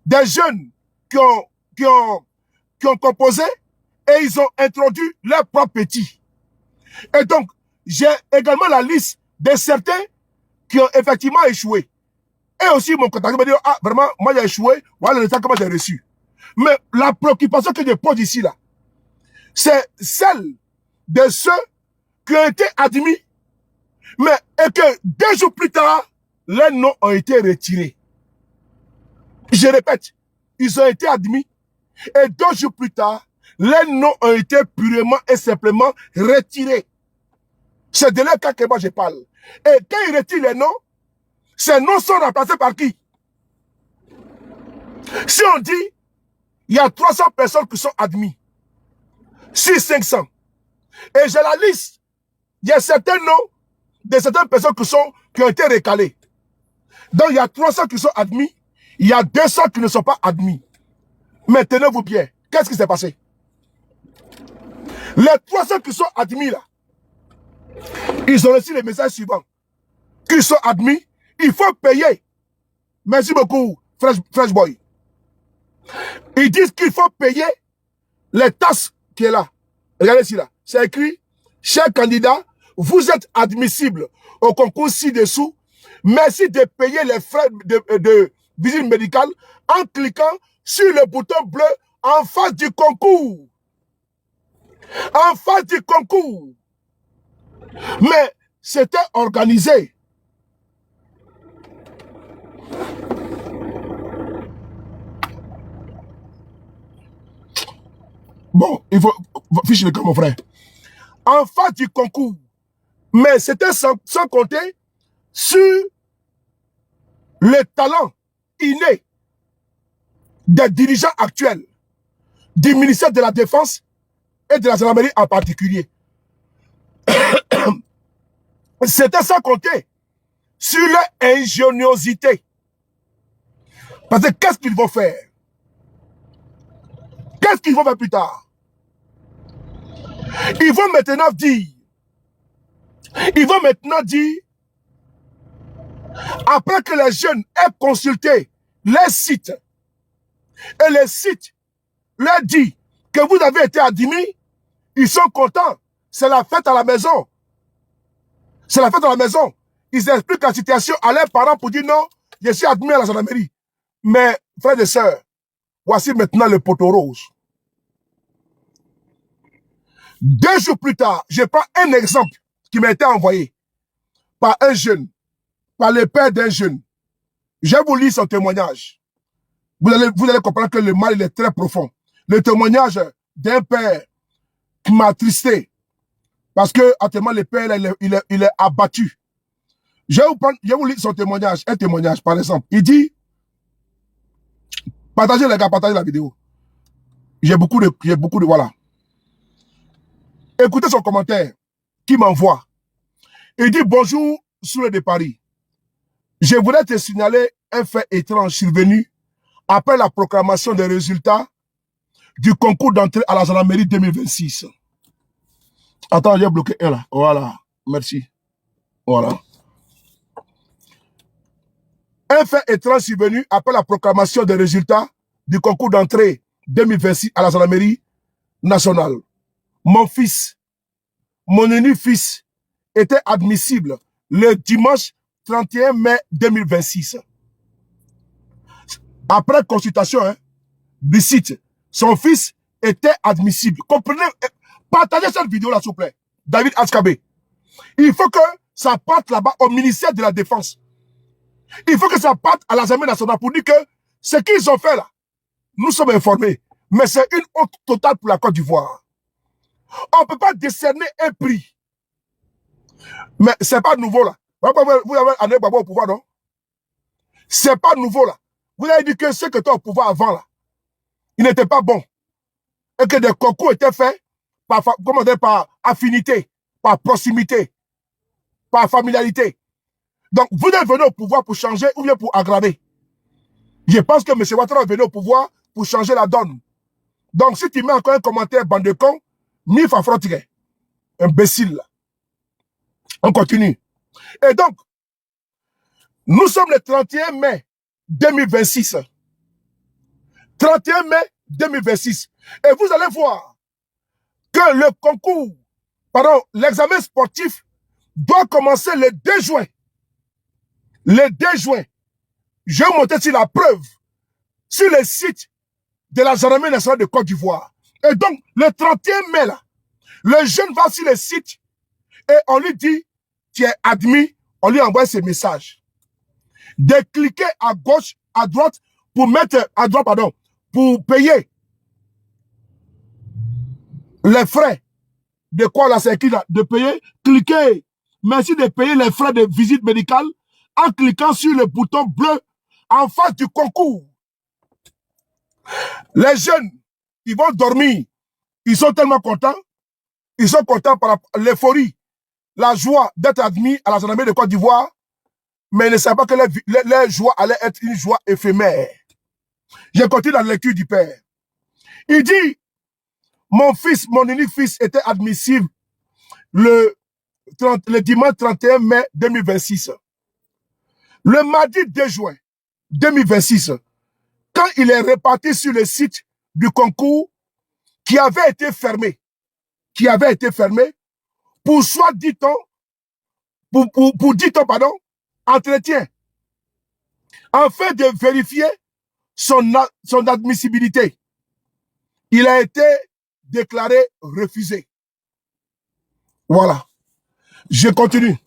des jeunes qui ont composé et ils ont introduit leurs propres petits. Et donc, j'ai également la liste de certains qui ont effectivement échoué. Et aussi, mon contact me dit, ah, vraiment, moi j'ai échoué, voilà le résultat que moi j'ai reçu. Mais la préoccupation que je pose ici, là, c'est celle de ceux qui ont été admis, mais et que 2 jours plus tard, leurs noms ont été retirés. Je répète, ils ont été admis, et 2 jours plus tard, leurs noms ont été purement et simplement retirés. C'est de leur cas que moi je parle. Et quand ils retirent les noms, ces noms sont remplacés par qui? Si on dit, il y a 300 personnes qui sont admises, sur 500, et j'ai la liste, il y a certains noms de certaines personnes qui ont été recalées. Donc il y a 300 qui sont admis, il y a 200 qui ne sont pas admis. Mais tenez-vous bien, qu'est-ce qui s'est passé? Les 300 qui sont admis là, ils ont reçu les messages suivants. Qui sont admis, il faut payer. Merci beaucoup, Fresh Boy. Ils disent qu'il faut payer les taxes qui est là. Regardez ici là. C'est écrit, chers candidats, vous êtes admissibles au concours ci-dessous. Merci de payer les frais de visite médicale en cliquant sur le bouton bleu en face du concours. En face du concours. Mais c'était organisé. Bon, il faut ficher le camp, mon frère. En face du concours. Mais c'était sans compter sur le talent inné des dirigeants actuels du ministère de la Défense et de la gendarmerie en particulier. C'était sans compter sur leur ingéniosité. Parce que qu'est-ce qu'ils vont faire? Qu'est-ce qu'ils vont faire plus tard? Ils vont maintenant dire, après que les jeunes aient consulté les sites, et les sites leur disent que vous avez été admis, ils sont contents. C'est la fête à la maison. C'est la fête à la maison. Ils expliquent la situation à leurs parents pour dire non, je suis admis à la gendarmerie. Mais, frères et sœurs, voici maintenant le poteau rose. 2 jours plus tard, je prends un exemple qui m'a été envoyé par un jeune, par le père d'un jeune. Je vais vous lire son témoignage. Vous allez comprendre que le mal il est très profond. Le témoignage d'un père qui m'a attristé. Parce que, actuellement, le père, il est abattu. Je vais vous lire son témoignage. Un témoignage, par exemple. Il dit, partagez les gars, partagez la vidéo. J'ai beaucoup de, voilà. Écoutez son commentaire qui m'envoie. Il dit, bonjour, Soule de Paris. Je voudrais te signaler un fait étrange survenu après la proclamation des résultats du concours d'entrée à la gendarmerie 2026. Attends, j'ai bloqué un là. Voilà, merci. Voilà. Un fait étrange survenu après la proclamation des résultats du concours d'entrée 2026 à la gendarmerie nationale. Mon fils, mon unique fils, était admissible le dimanche 31 mai 2026. Après consultation du site, son fils était admissible. Comprenez, partagez cette vidéo là s'il vous plaît. David Askabé. Il faut que ça parte là-bas au ministère de la Défense. Il faut que ça parte à l'Assemblée nationale pour dire que ce qu'ils ont fait là, nous sommes informés, mais c'est une honte totale pour la Côte d'Ivoire. On ne peut pas décerner un prix. Mais ce n'est pas nouveau là. Vous avez André Gbagbo au pouvoir, non? C'est pas nouveau là. Vous avez dit que ce que tu as au pouvoir avant là, il n'était pas bon. Et que des concours étaient faits par affinité, par proximité, par familiarité. Donc, vous êtes venu au pouvoir pour changer ou bien pour aggraver. Je pense que M. Ouattara est venu au pouvoir pour changer la donne. Donc, si tu mets encore un commentaire, bande de cons, mif à frontière. Imbécile. On continue. Et donc, nous sommes le 31 mai 2026. 31 mai 2026. Et vous allez voir que le concours, pardon, l'examen sportif doit commencer le 2 juin. Le 2 juin. Je vais monter sur la preuve sur le site de la gendarmerie nationale de Côte d'Ivoire. Et donc, le 31 mai, là, le jeune va sur le site et on lui dit, tu es admis, on lui envoie ce message. De cliquer à gauche, à droite, pour mettre, à droite, pardon, pour payer les frais. De quoi là, c'est écrit là? De payer, cliquez. Merci de payer les frais de visite médicale en cliquant sur le bouton bleu en face du concours. Les jeunes, ils vont dormir. Ils sont tellement contents. Ils sont contents par l'euphorie, la joie d'être admis à la gendarmerie de Côte d'Ivoire, mais ils ne savent pas que leur joie allait être une joie éphémère. Je continue la lecture du père. Il dit, mon fils, mon unique fils était admissible le dimanche 31 mai 2026. Le mardi 2 juin 2026, quand il est reparti sur le site du concours qui avait été fermé, pour soit dit-on, pardon, entretien, afin de vérifier son admissibilité. Il a été déclaré refusé. Voilà. Je continue.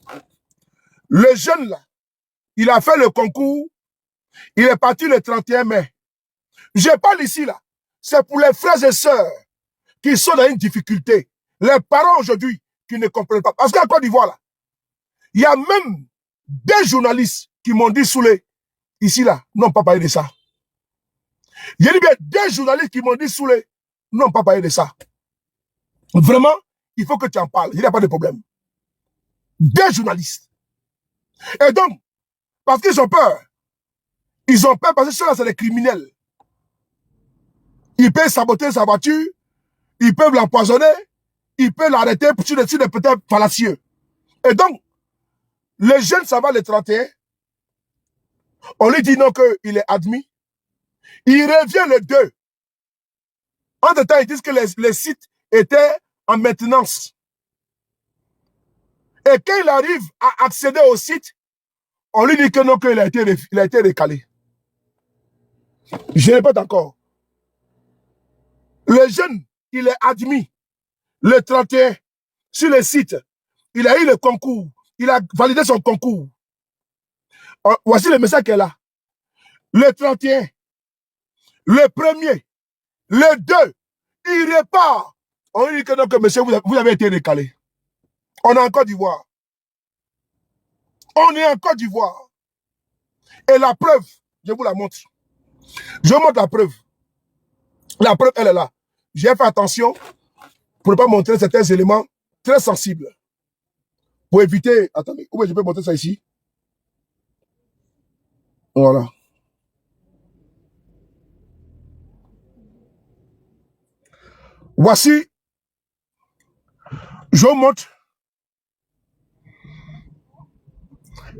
Le jeune là, il a fait le concours, il est parti le 31 mai. Je parle ici là, c'est pour les frères et sœurs qui sont dans une difficulté. Les parents aujourd'hui qui ne comprennent pas. Parce qu'à Côte d'Ivoire là, il y a même des journalistes qui m'ont dit Soulé, ici là, n'ont pas parlé de ça. Il y a bien des journalistes qui m'ont dit Soulé, n'ont pas parlé de ça. Vraiment, il faut que tu en parles. Il n'y a pas de problème. Des journalistes. Et donc, parce qu'ils ont peur. Ils ont peur parce que ceux-là, c'est des criminels. Ils peuvent saboter sa voiture, ils peuvent l'empoisonner, ils peuvent l'arrêter sur des peut-être fallacieux. Et donc, le jeune, ça va le 31. On lui dit non qu'il est admis. Il revient le 2. Entre-temps, ils disent que les sites étaient en maintenance. Et quand il arrive à accéder au site, on lui dit que non, qu'il a été recalé. Je répète encore. Le jeune, il est admis le 31 sur le site. Il a eu le concours. Il a validé son concours. Voici le message qu'elle a. Le 31, le 1er, le 2, il repart. On lui dit que non, que monsieur, vous avez été recalé. On est en Côte d'Ivoire. On est en Côte d'Ivoire. Et la preuve, je vous la montre. Je vous montre la preuve. La preuve, elle est là. J'ai fait attention pour ne pas montrer certains éléments très sensibles. Pour éviter... Attendez, où je peux montrer ça ici? Voilà. Voici. Je vous montre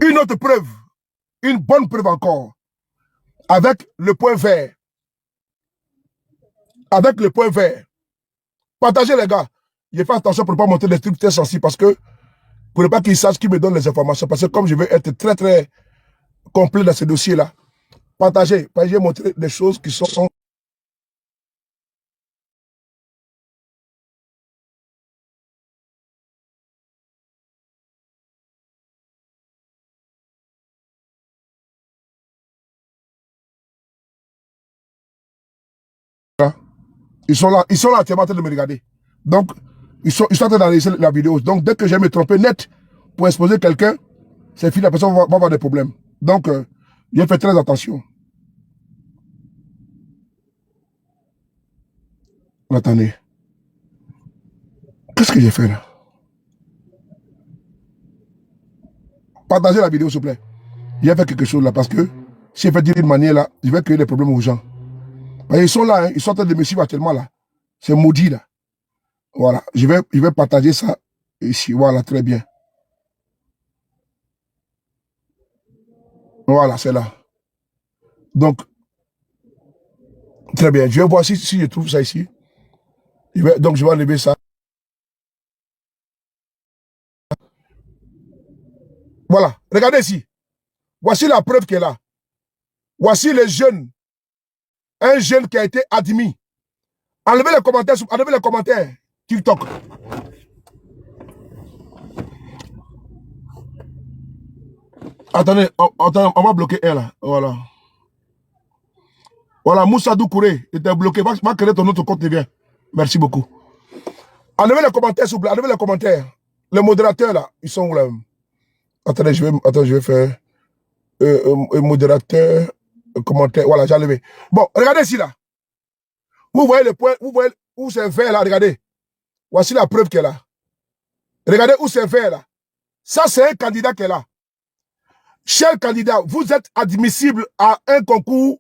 une autre preuve. Une bonne preuve encore. Avec le point vert. Avec le point vert. Partagez les gars. Je fais attention pour ne pas montrer des trucs très sensibles parce que pour ne pas qu'ils sachent qui me donne les informations. Parce que comme je veux être très très complet dans ce dossier-là, partagez. Partagez, montrer des choses qui sont... Ils sont là actuellement en train de me regarder. Donc, ils sont en train d'analyser la vidéo. Donc, dès que je vais me tromper net pour exposer quelqu'un, c'est fini, la personne va avoir des problèmes. Donc, je fais très attention. Attendez. Qu'est-ce que j'ai fait là? Partagez la vidéo, s'il vous plaît. J'ai fait quelque chose là parce que si je fais dire d'une manière là, je vais créer des problèmes aux gens. Ils sont là, hein, ils sont en train de me suivre actuellement là. C'est maudit là. Voilà, je vais partager ça ici. Voilà, très bien. Voilà, c'est là. Donc, très bien. Je vais voir si je trouve ça ici. Donc, je vais enlever ça. Voilà, regardez ici. Voici la preuve qui est là. Voici les jeunes. Un jeune qui a été admis. Enlevez les commentaires, enlevez les commentaires. TikTok. Attendez, on va bloquer elle là. Voilà. Voilà, Moussa Doukouré était bloqué. Va créer ton autre compte, bien. Merci beaucoup. Enlevez les commentaires, s'il vous plaît. Enlevez les commentaires. Les modérateurs là, ils sont où là? Attendez, je vais faire modérateur, commentaire. Voilà, j'ai enlevé. Bon, regardez ici là. Vous voyez le point, vous voyez où c'est vert là, regardez. Voici la preuve qu'elle est là. Regardez où c'est vert là. Ça, c'est un candidat qui est là. Cher candidat, vous êtes admissible à un concours.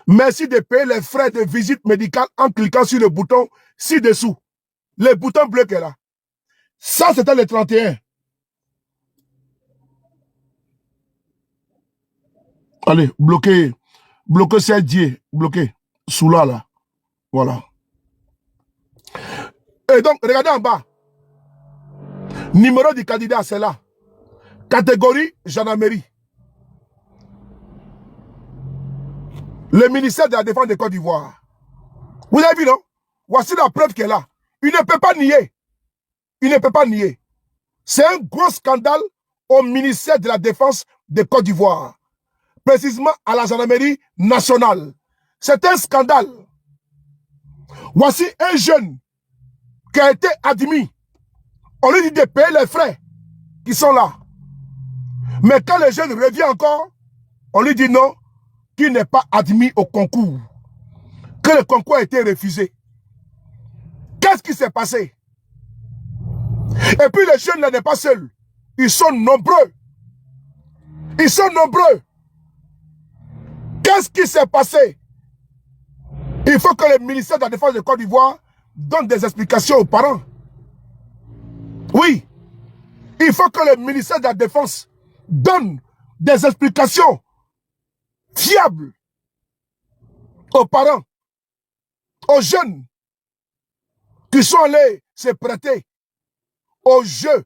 Merci de payer les frais de visite médicale en cliquant sur le bouton ci-dessous. Le bouton bleu qui est là. Ça, c'était le 31. Allez, bloquez. Bloquez ces dieux. Bloquez. Sous là. Voilà. Et donc, regardez en bas. Numéro du candidat, c'est là. Catégorie gendarmerie. Le ministère de la Défense de Côte d'Ivoire. Vous avez vu, non? Voici la preuve qui est là. Il ne peut pas nier. Il ne peut pas nier. C'est un gros scandale au ministère de la Défense de Côte d'Ivoire. Précisément à la gendarmerie nationale. C'est un scandale. Voici un jeune qui a été admis. On lui dit de payer les frais qui sont là. Mais quand le jeune revient encore, on lui dit non, qu'il n'est pas admis au concours. Que le concours a été refusé. Qu'est-ce qui s'est passé? Et puis les jeunes là n'est pas seuls. Ils sont nombreux. Ils sont nombreux. Qu'est-ce qui s'est passé? Il faut que le ministère de la Défense de Côte d'Ivoire donne des explications aux parents. Oui. Il faut que le ministère de la Défense donne des explications fiables aux parents, aux jeunes qui sont allés se prêter au jeu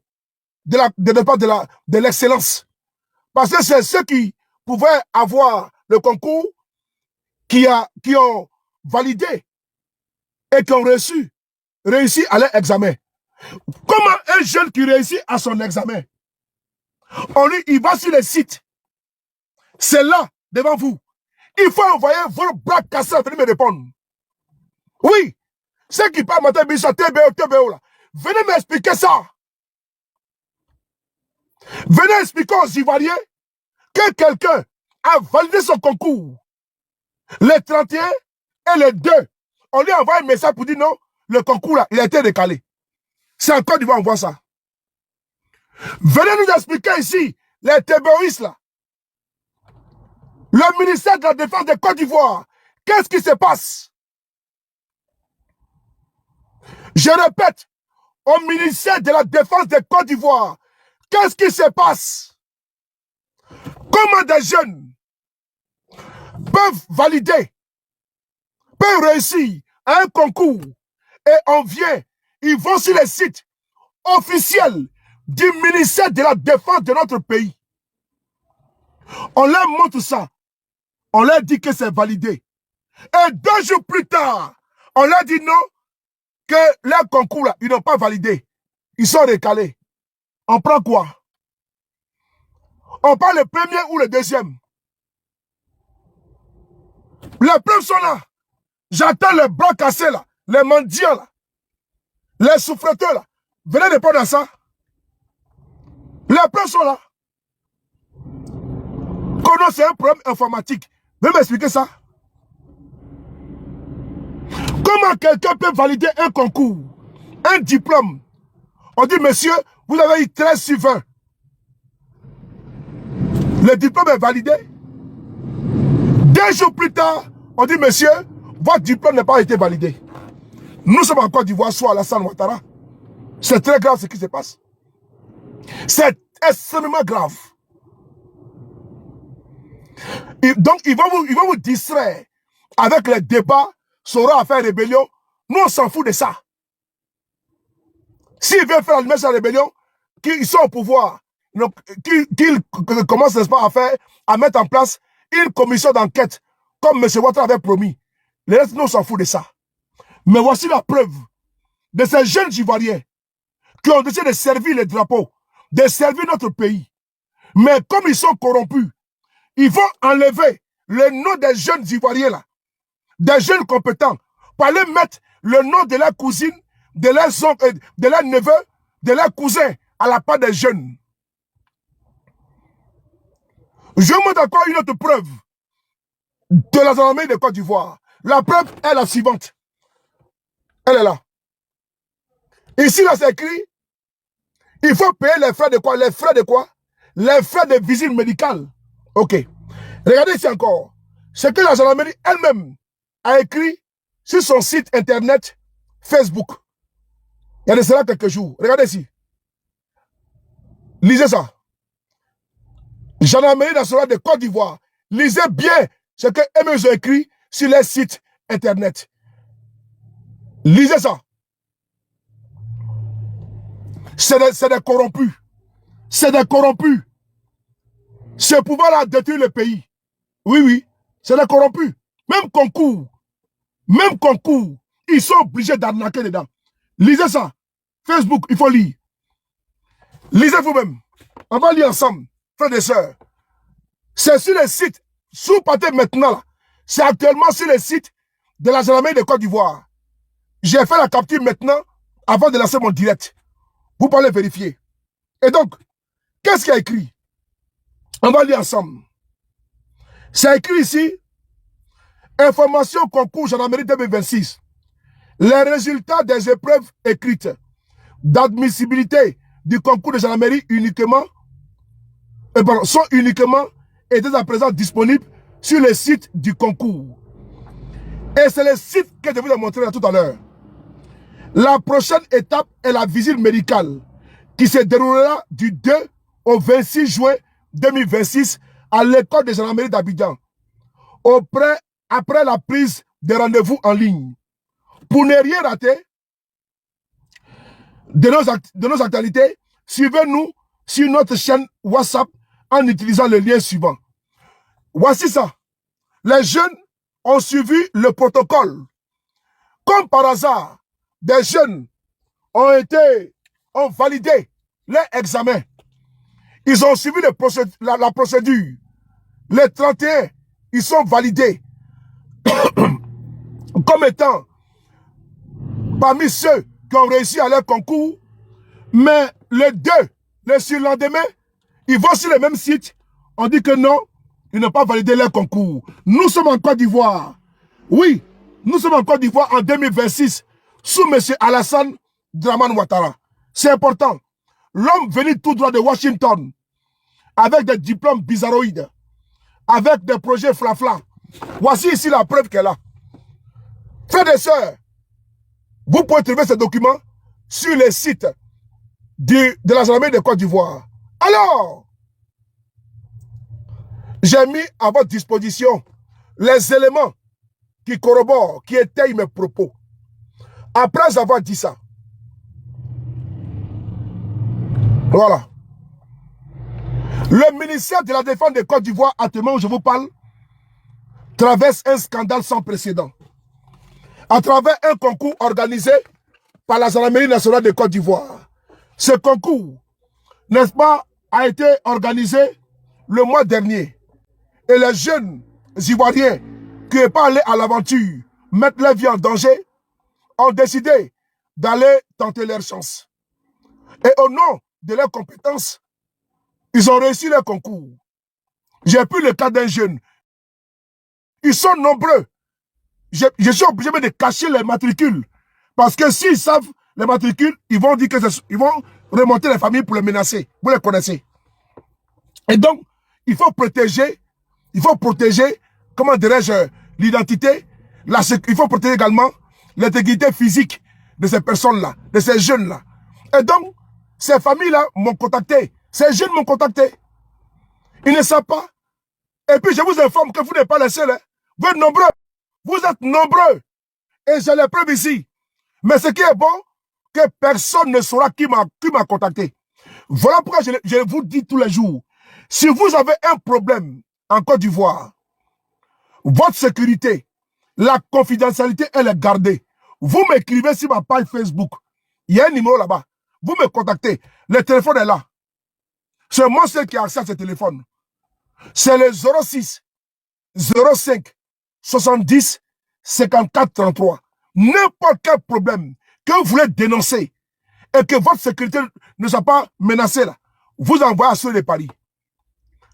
de l'excellence. Parce que c'est ceux qui pouvaient avoir le concours qui ont validé et qui ont réussi à leur examen. Comment un jeune qui réussit à son examen, il va sur le site, c'est là, devant vous. Il faut envoyer vos bras cassés à venir me répondre. Oui, ceux qui parlent matin, TBO, là, venez m'expliquer ça. Venez expliquer aux Ivoiriens que quelqu'un a validé son concours. Le 31 et le 2, on lui envoie un message pour dire non, le concours là, il a été décalé. C'est en Côte d'Ivoire, on voit ça. Venez nous expliquer ici, les TBOistes là. Le ministère de la Défense de Côte d'Ivoire, qu'est-ce qui se passe? Je répète, au ministère de la Défense de Côte d'Ivoire, qu'est-ce qui se passe? Comment des jeunes peuvent valider, peuvent réussir à un concours et on vient, ils vont sur les sites officiels du ministère de la Défense de notre pays. On leur montre ça. On leur dit que c'est validé. Et 2 jours plus tard, on leur dit non, que leur concours, là, ils n'ont pas validé. Ils sont recalés. On prend quoi? On prend le premier ou le deuxième? Les preuves sont là. J'attends les bras cassés là, les mendiants là, les souffreteurs là. Venez répondre à ça. Les preuves sont là. Quand c'est un problème informatique, venez m'expliquer ça. Comment quelqu'un peut valider un concours, un diplôme? On dit, monsieur, vous avez eu 13 sur 20. Le diplôme est validé. 2 jours plus tard, on dit, monsieur, votre diplôme n'a pas été validé. Nous sommes en Côte d'Ivoire, soit Alassane Ouattara. C'est très grave ce qui se passe. C'est extrêmement grave. Donc, ils vont vous distraire avec les débats, saura à faire rébellion. Nous, on s'en fout de ça. S'ils veulent faire la rébellion, qu'ils sont au pouvoir, qu'il commence, n'est-ce pas, à mettre en place une commission d'enquête, comme M. Ouattara avait promis. Les restes, nous, on s'en fout de ça. Mais voici la preuve de ces jeunes Ivoiriens qui ont décidé de servir les drapeaux, de servir notre pays. Mais comme ils sont corrompus, ils vont enlever le nom des jeunes Ivoiriens là, des jeunes compétents, pour aller mettre le nom de leur cousine, de leurs oncles, de leurs neveux, de leurs cousins à la part des jeunes. Je vous montre encore une autre preuve de la gendarmerie de Côte d'Ivoire. La preuve est la suivante. Elle est là. Ici, là, c'est écrit, il faut payer les frais de quoi? Les frais de quoi? Les frais de visite médicale. Ok. Regardez ici encore. Ce que la gendarmerie elle-même a écrit sur son site internet Facebook. Il y a de cela quelques jours. Regardez ici. Lisez ça. Gendarmerie nationale de Côte d'Ivoire. Lisez bien ce que eux ont écrit sur les sites internet. Lisez ça. C'est des corrompus. C'est des corrompus. Ce pouvoir-là détruit le pays. Oui, oui. C'est des corrompus. Même concours, ils sont obligés d'arnaquer dedans. Lisez ça. Facebook, il faut lire. Lisez vous-même. On va lire ensemble, frères et sœurs. C'est sur le site, sous partez maintenant, c'est actuellement sur le site de la gendarmerie de Côte d'Ivoire. J'ai fait la capture maintenant, avant de lancer mon direct. Vous pouvez vérifier. Et donc, qu'est-ce qu'il y a écrit? On va lire ensemble. C'est écrit ici, information concours gendarmerie 2026. Les résultats des épreuves écrites d'admissibilité du concours de gendarmerie sont uniquement et dès à présent disponibles sur le site du concours. Et c'est le site que je vous ai montré là tout à l'heure. La prochaine étape est la visite médicale qui se déroulera du 2 au 26 juin 2026 à l'école de gendarmerie d'Abidjan, après la prise de rendez-vous en ligne. Pour ne rien rater de nos actualités, suivez-nous sur notre chaîne WhatsApp en utilisant le lien suivant. Voici ça. Les jeunes ont suivi le protocole. Comme par hasard, des jeunes ont validé leur examen. Ils ont suivi la procédure. Les 31, ils sont validés comme étant parmi ceux qui ont réussi à leur concours. Mais les deux, le surlendemain, ils vont sur le même site. On dit que non, ils n'ont pas validé leur concours. Nous sommes en Côte d'Ivoire. Oui, nous sommes en Côte d'Ivoire en 2026 sous M. Alassane Dramane Ouattara. C'est important. L'homme venu tout droit de Washington avec des diplômes bizarroïdes, avec des projets flafla. Voici ici la preuve qu'elle a. Frères et sœurs, vous pouvez trouver ces documents sur les sites de la gendarmerie de Côte d'Ivoire. Alors, j'ai mis à votre disposition les éléments qui corroborent, qui étayent mes propos. Après avoir dit ça, voilà. Le ministère de la Défense de Côte d'Ivoire, actuellement où je vous parle, traverse un scandale sans précédent. À travers un concours organisé par la gendarmerie nationale de Côte d'Ivoire. Ce concours, n'est-ce pas, a été organisé le mois dernier. Et les jeunes Ivoiriens qui n'est pas allés à l'aventure, mettre leur vie en danger, ont décidé d'aller tenter leur chance. Et au nom de leurs compétences, ils ont réussi leur concours. J'ai pris le cas d'un jeune. Ils sont nombreux. Je suis obligé de cacher les matricules. Parce que s'ils savent les matricules, ils vont dire que ils vont remonter les familles pour les menacer. Vous les connaissez. Et donc, il faut protéger, comment dirais-je, l'identité. Il faut protéger également l'intégrité physique de ces personnes-là, de ces jeunes-là. Et donc, ces familles-là m'ont contacté. Ces jeunes m'ont contacté. Ils ne savent pas. Et puis, je vous informe que vous n'êtes pas les seuls. Hein. Vous êtes nombreux. Vous êtes nombreux. Et j'ai les preuves ici. Mais ce qui est bon, que personne ne saura qui m'a contacté. Voilà pourquoi je vous dis tous les jours, si vous avez un problème en Côte d'Ivoire, votre sécurité, la confidentialité, elle est gardée. Vous m'écrivez sur ma page Facebook. Il y a un numéro là-bas. Vous me contactez. Le téléphone est là. C'est moi seul qui a accès à ce téléphone. C'est le 06 05 70 54 33. N'importe quel problème que vous voulez dénoncer et que votre sécurité ne soit pas menacée là, vous envoyez à ceux de Paris.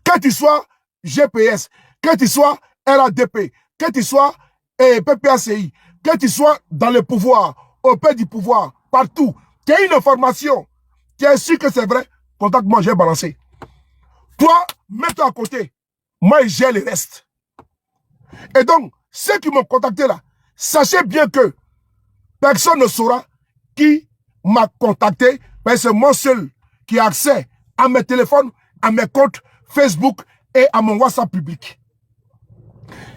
Que tu sois GPS, que tu sois RADP, que tu sois PPACI, que tu sois dans le pouvoir, auprès du pouvoir, partout, tu as une information, tu es sûr que c'est vrai, contacte-moi, j'ai balancé. Toi, mets-toi à côté. Moi, j'ai le reste. Et donc, ceux qui m'ont contacté là, sachez bien que personne ne saura qui m'a contacté, mais c'est moi seul qui a accès à mes téléphones, à mes comptes Facebook et à mon WhatsApp public.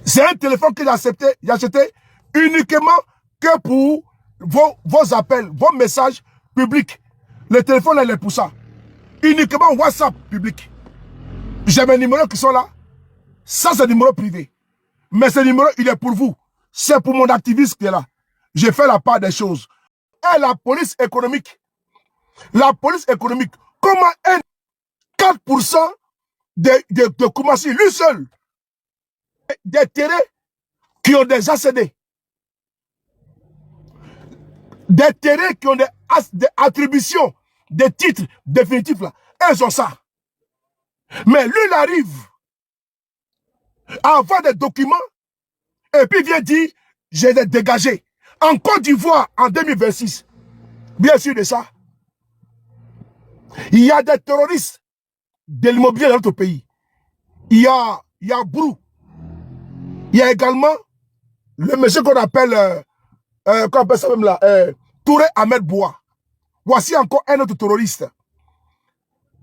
C'est un téléphone que j'ai acheté uniquement que pour vos appels, vos messages publics. Le téléphone, il est pour ça. Uniquement WhatsApp public. J'ai mes numéros qui sont là. Ça, c'est numéro privé. Mais ce numéro, il est pour vous. C'est pour mon activiste qui est là. J'ai fait la part des choses. Et la police économique. La police économique. Comment 4% de Koumassi, lui seul, des terrains qui ont déjà cédé. Des terrains qui ont des attributions, des titres définitifs là. Elles ont ça. Mais lui, il arrive à avoir des documents et puis il vient dire, je les ai dégagés. En Côte d'Ivoire, en 2026, bien sûr de ça, il y a des terroristes de l'immobilier dans notre pays. Il y a Brou. Il y a également le monsieur qu'on appelle, qu'on appelle ça même là, Touré Ahmed Boua. Voici encore un autre terroriste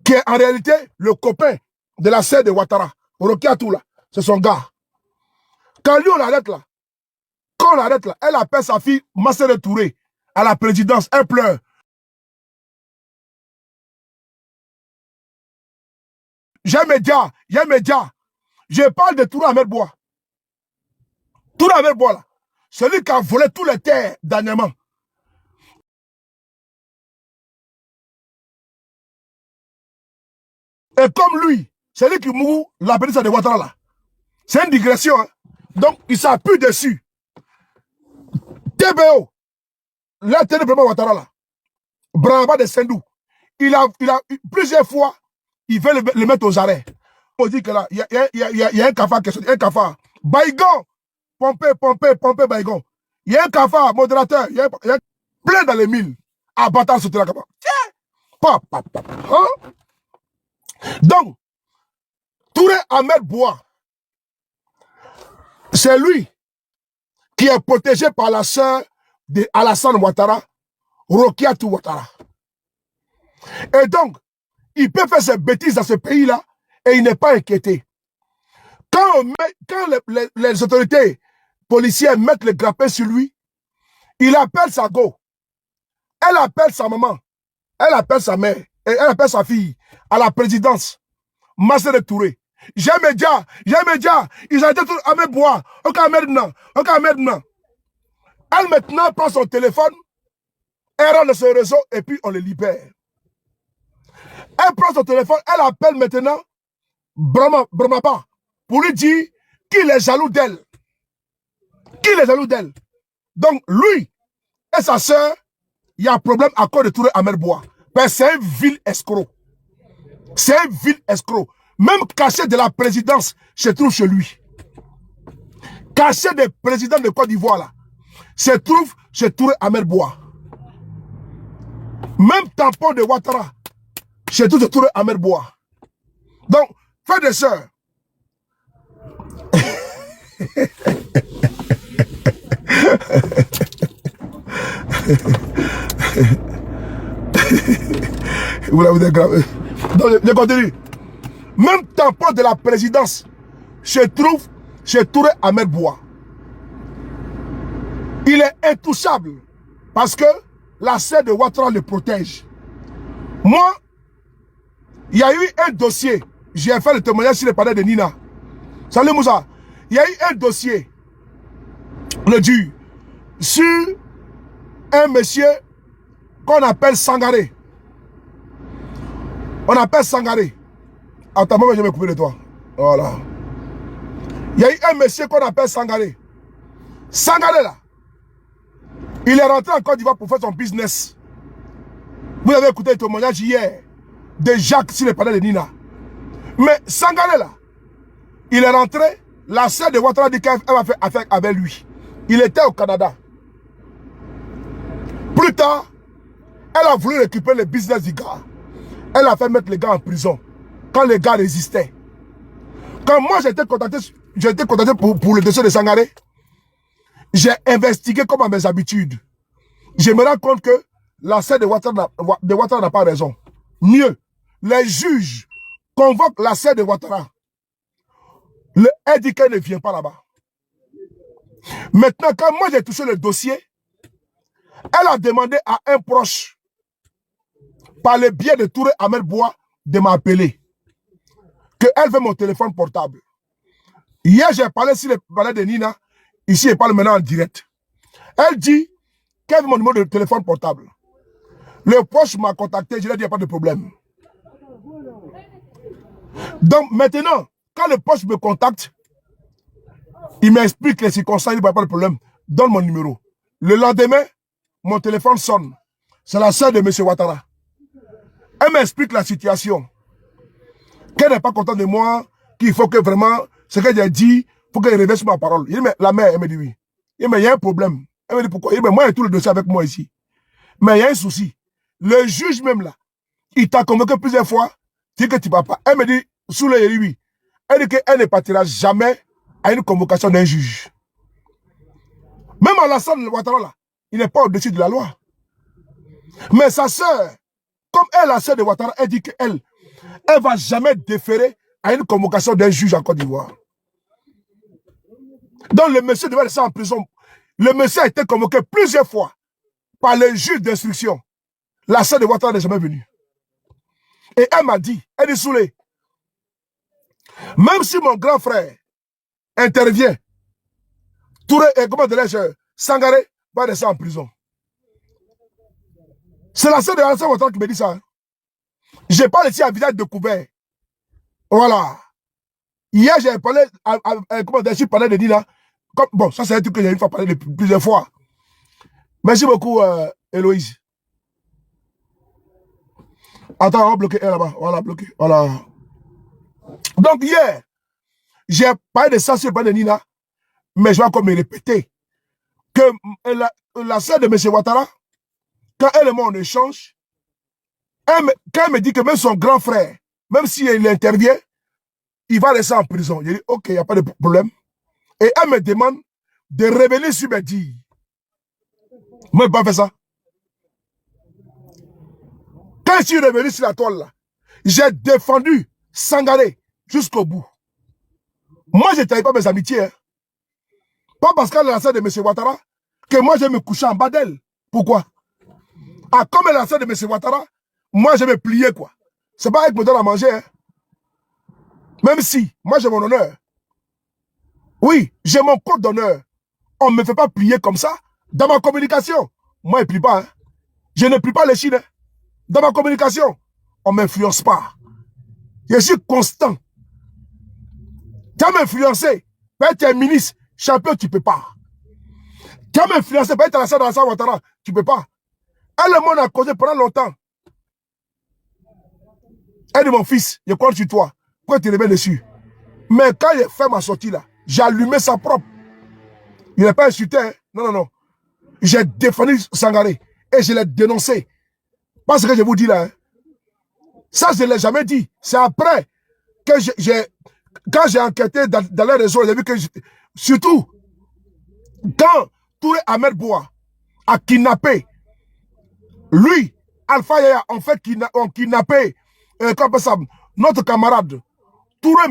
qui est en réalité le copain de la sœur de Ouattara. Rokiatou là, c'est son gars. Quand lui on l'arrête là, quand on l'arrête là, elle appelle sa fille Massere Touré à la présidence, elle pleure. J'ai média. Je parle de Touré Ahmed Boua. Touré Ahmed Boua là, celui qui a volé tous les terres dernièrement. Et comme lui, celui qui mourut la bénédiction de Ouattara là. C'est une digression. Hein? Donc, il s'appuie dessus. TBO, là, t'es vraiment Ouattara là. Brava de Sendou. Il a plusieurs fois, il veut le mettre aux arrêts. On dit que là, il y a un cafard qui est un cafard. Baïgon, pompé, Baïgon. Il y a un cafard, modérateur, il y a plein dans les milles. À bâtard sur la cafard. Tiens! Hein? Donc, Touré Ahmed Boua, c'est lui qui est protégé par la sœur d'Alassane Ouattara, Rokiatou Ouattara. Et donc, il peut faire ses bêtises dans ce pays-là et il n'est pas inquiété. Quand les autorités policières mettent le grappin sur lui, il appelle sa go. Elle appelle sa maman. Elle appelle sa mère. Et elle appelle sa fille à la présidence. Massere Touré. J'ai média. Ils ont été tous à mes bois. Ok, maintenant. Elle maintenant prend son téléphone, elle rentre sur le réseau et puis on le libère. Elle prend son téléphone, elle appelle maintenant Bramapa pour lui dire qu'il est jaloux d'elle. Donc lui et sa soeur, il y a un problème à cause de Touré Ahmed Boua. C'est un vil escroc. Même caché de la présidence se trouve chez lui. Caché des présidents de Côte d'Ivoire là, se trouve chez Touré Ahmed Boua. Même tampon de Ouattara, chez tout Touré Ahmed Boua. Donc, frères et sœurs, vous l'avez dégravé. Donc, je continue. Même tampon de la présidence se trouve chez Touré Ahmed Boua. Il est intouchable parce que la sœur de Ouattara le protège. Moi, Il y a eu un dossier. J'ai fait le témoignage sur le palais de Nina. Salut Moussa. Il y a eu un dossier. Le dur. Sur un monsieur qu'on appelle Sangaré. On appelle Sangaré. Attends, moi je vais me couper de toi. Voilà. Il y a eu un monsieur qu'on appelle Sangaré. Sangaré là. Il est rentré en Côte d'Ivoire pour faire son business. Vous avez écouté le témoignage hier de Jacques sur le palais de Nina. Mais Sangaré là, il est rentré, la sœur de Ouattara dit qu'elle va faire affaire avec lui. Il était au Canada. Plus tard, elle a voulu récupérer le business du gars. Elle a fait mettre les gars en prison. Quand les gars résistaient. Quand moi j'étais contacté pour le dossier de Sangaré, j'ai investigué comme à mes habitudes. Je me rends compte que la sœur de Ouattara n'a pas raison. Mieux, les juges convoquent la sœur de Ouattara. Elle dit qu'elle ne vient pas là-bas. Maintenant, quand moi j'ai touché le dossier, elle a demandé à un proche, par le biais de Touré Ahmed Bois, de m'appeler. Qu'elle veut mon téléphone portable. Hier, j'ai parlé sur le palais de Nina. Ici, elle parle maintenant en direct. Elle dit qu'elle veut mon numéro de téléphone portable. Le proche m'a contacté, je lui ai dit, il n'y a pas de problème. Donc maintenant, quand le proche me contacte, il m'explique les circonstances, il n'y a pas de problème. Donne mon numéro. Le lendemain, mon téléphone sonne. C'est la sœur de M. Ouattara. Elle m'explique la situation. Qu'elle n'est pas contente de moi, qu'il faut que vraiment, ce que j'ai dit, il faut qu'elle réverse ma parole. Il dit, mais la mère, elle me dit oui. Il dit, mais il y a un problème. Elle me dit pourquoi? Il dit, mais moi, j'ai tout le dossier avec moi ici. Mais il y a un souci. Le juge même là, il t'a convoqué plusieurs fois, tu dis que tu ne vas pas. Elle me dit, sous le oui. Elle dit qu'elle ne partira jamais à une convocation d'un juge. Même Alassane Ouattara là, il n'est pas au-dessus de la loi. Mais sa sœur, comme elle, la sœur de Ouattara, elle dit qu'elle ne va jamais déférer à une convocation d'un juge en Côte d'Ivoire. Donc le monsieur devait rester en prison. Le monsieur a été convoqué plusieurs fois par le juge d'instruction. La sœur de Ouattara n'est jamais venue. Et elle m'a dit, elle dit Soulé, même si mon grand frère intervient, Touré, comment dirais-je, Sangaré va rester en prison. C'est la sœur de Alassane Ouattara qui me dit ça. Je parle ici à visage découvert. Voilà. Hier, j'ai parlé, comment dire, je parlais de Nina. Bon, ça c'est un truc que j'ai une fois parlé plusieurs fois. Merci beaucoup, Héloïse. Attends, on va bloquer elle là-bas. Voilà, bloqué. Voilà. Donc hier, j'ai parlé de ça sur le palais de Nina, mais je vais encore me répéter que la sœur de M. Ouattara, quand elle et moi on échange, quand elle me dit que même son grand frère, même s'il intervient, il va rester en prison. Je dis, ok, il n'y a pas de problème. Et elle me demande de revenir sur mes dires. Moi, je n'ai pas fait ça. Quand je suis revenu sur la toile, là, j'ai défendu Sangaré jusqu'au bout. Moi, je ne taille pas mes amitiés. Hein. Pas parce qu'elle est la sœur de M. Ouattara que moi, je vais me coucher en bas d'elle. Pourquoi? Ah, comme elle est la sœur de M. Ouattara, moi, je vais me plier, quoi. C'est pas elle qui me donne à manger. Hein. Même si, moi, j'ai mon honneur. Oui, j'ai mon code d'honneur. On ne me fait pas plier comme ça. Dans ma communication, moi, je ne plie pas. Hein. Je ne plie pas les Chines. Hein. Dans ma communication, on ne m'influence pas. Je suis constant. Tu as m'influencé. Tu es ministre, champion, tu ne peux pas. Tu as m'influencé. Tu es la sœur d'Alassane Ouattara, tu ne peux pas. Elle et moi, on a causé pendant longtemps. Elle dit, mon fils, je compte sur toi. Pourquoi tu reviens dessus? Mais quand j'ai fait ma sortie là, j'ai allumé sa propre. Il n'est pas insulté. Hein? Non, non, non. J'ai défendu Sangaré et je l'ai dénoncé. Parce que je vous dis là, hein, ça je ne l'ai jamais dit. C'est après que quand j'ai enquêté dans les réseaux, j'ai vu que surtout quand Touré Ahmed Bois a kidnappé, lui, Alpha Yaya, ont kidnappé notre camarade Touré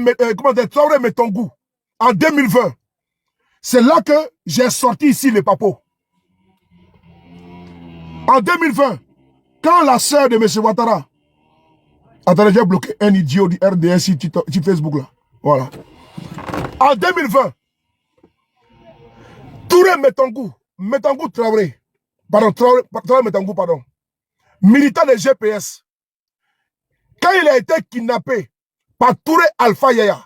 Metongou en 2020. C'est là que j'ai sorti ici les papos. En 2020, quand la sœur de M. Ouattara Attendez, j'ai bloqué un idiot du RDS sur Facebook là. Voilà. En 2020, Touré Metangou Traoré, pardon, Traoré Metangou, pardon, militant de GPS, quand il a été kidnappé par Touré Alpha Yaya,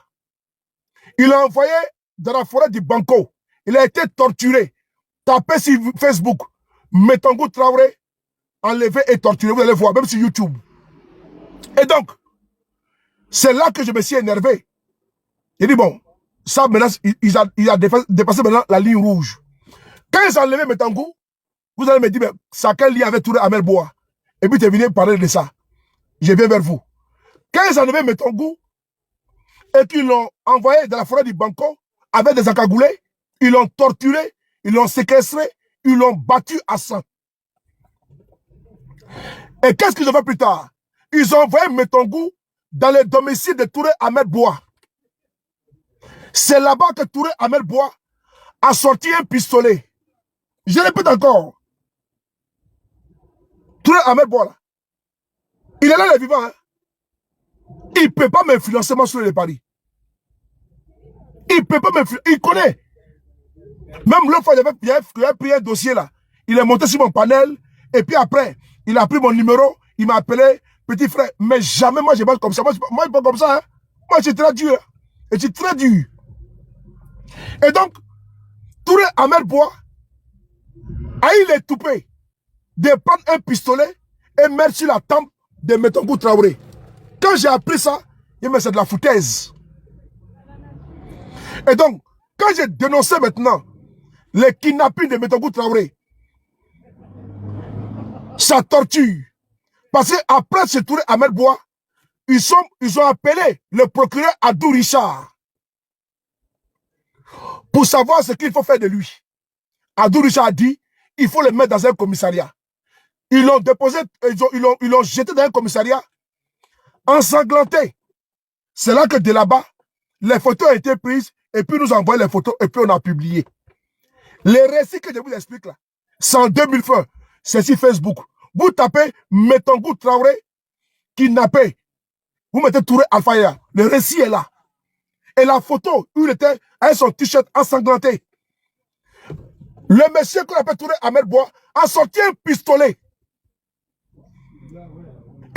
il l'a envoyé dans la forêt du Banco. Il a été torturé. Tapez sur Facebook, Metangou Traoré, enlevé et torturé. Vous allez voir, même sur YouTube. Et donc, c'est là que je me suis énervé. J'ai dit, bon, ça maintenant, il a dépassé maintenant la ligne rouge. Quand ils ont enlevé Metangou, vous allez me dire, mais ça quel lien avec Touré Ahmed Boa? Et puis tu es venu parler de ça. Je viens vers vous. Quand ils ont enlevé Metangou, et qu'ils l'ont envoyé dans la forêt du Banco, avec des acagoulés, ils l'ont torturé, ils l'ont séquestré, ils l'ont battu à sang. Et qu'est-ce qu'ils ont fait plus tard? Ils ont envoyé Metangou dans le domicile de Touré Ahmed Boa. C'est là-bas que Touré Ahmed Boa a sorti un pistolet. Je répète encore. Touré Ahmed Boa, là, il est là, le vivant. Hein? Il ne peut pas m'influencer moi sur les paris. Il ne peut pas m'influencer. Il connaît. Même l'autre fois, il avait pris un dossier là. Il est monté sur mon panel. Et puis après, il a pris mon numéro. Il m'a appelé petit frère. Mais jamais moi, je ne comme ça. Moi, je ne pas comme ça. Hein? Moi, je suis très dur. Et je suis très dur. Et donc, Touré Ahmed Boa a eu les toupets de prendre un pistolet et mettre sur la tempe de Metangou Traoré. Quand j'ai appris ça, il me dit c'est de la foutaise. Et donc, quand j'ai dénoncé maintenant les kidnappings de Metangou Traoré, sa torture, parce qu'après ce Touré Ahmed Boa, ils ont appelé le procureur Adou Richard pour savoir ce qu'il faut faire de lui. Adou Richard a dit, il faut le mettre dans un commissariat. Ils l'ont déposé, ils l'ont jeté dans un commissariat, ensanglanté. C'est là que de là-bas, les photos ont été prises, et puis nous envoyé les photos, et puis on a publié. Les récits que je vous explique là, c'est en 2020, c'est sur Facebook. Vous tapez Metangou Traoré, kidnappé. Vous mettez Touré Alpha Yaya. Le récit est là. Et la photo, où il était avec son t-shirt ensanglanté. Le monsieur qu'on appelle Touré Ahmed Boa a sorti un pistolet.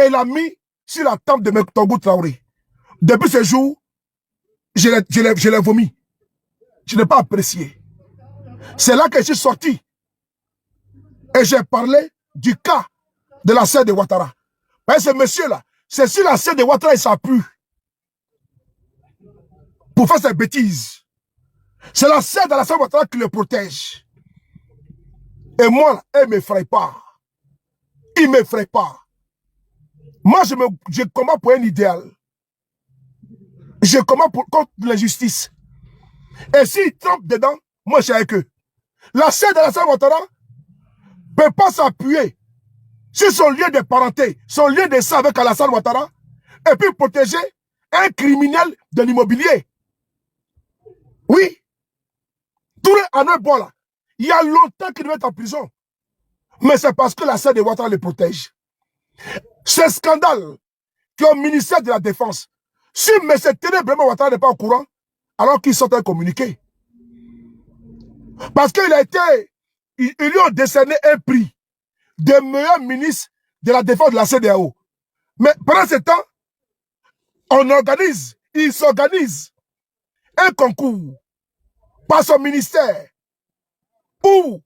Et l'a mis sur la tempe de Metangou Traoré. Depuis ce jour, je l'ai vomi. Je n'ai pas apprécié. C'est là que je suis sorti. Et j'ai parlé du cas de la sœur de Ouattara. Mais ce monsieur-là, c'est sur la sœur de Ouattara il s'appuie pour faire ses bêtises. C'est la sœur de la sœur de Ouattara qui le protège. Et moi, là, elle ne m'effraie pas. Il ne m'effraie pas. Moi, je combats pour un idéal. Je combats contre l'injustice. Et s'ils trompent dedans, moi, je suis avec eux. La sœur de la sœur Ouattara ne peut pas s'appuyer sur son lien de parenté, son lien de sang avec Alassane Ouattara, et puis protéger un criminel de l'immobilier. Oui. Touré Ahmed Boa là, il y a longtemps qu'il devait être en prison. Mais c'est parce que la sœur de Ouattara le protège. Ce scandale qui est au ministère de la Défense, si M. Ténébrement Ouattara n'est pas au courant, alors qu'il sort un communiqué. Parce qu'il a été, ils lui ont décerné un prix de meilleur ministre de la Défense de la CEDEAO. Mais pendant ce temps, il s'organise un concours par son ministère où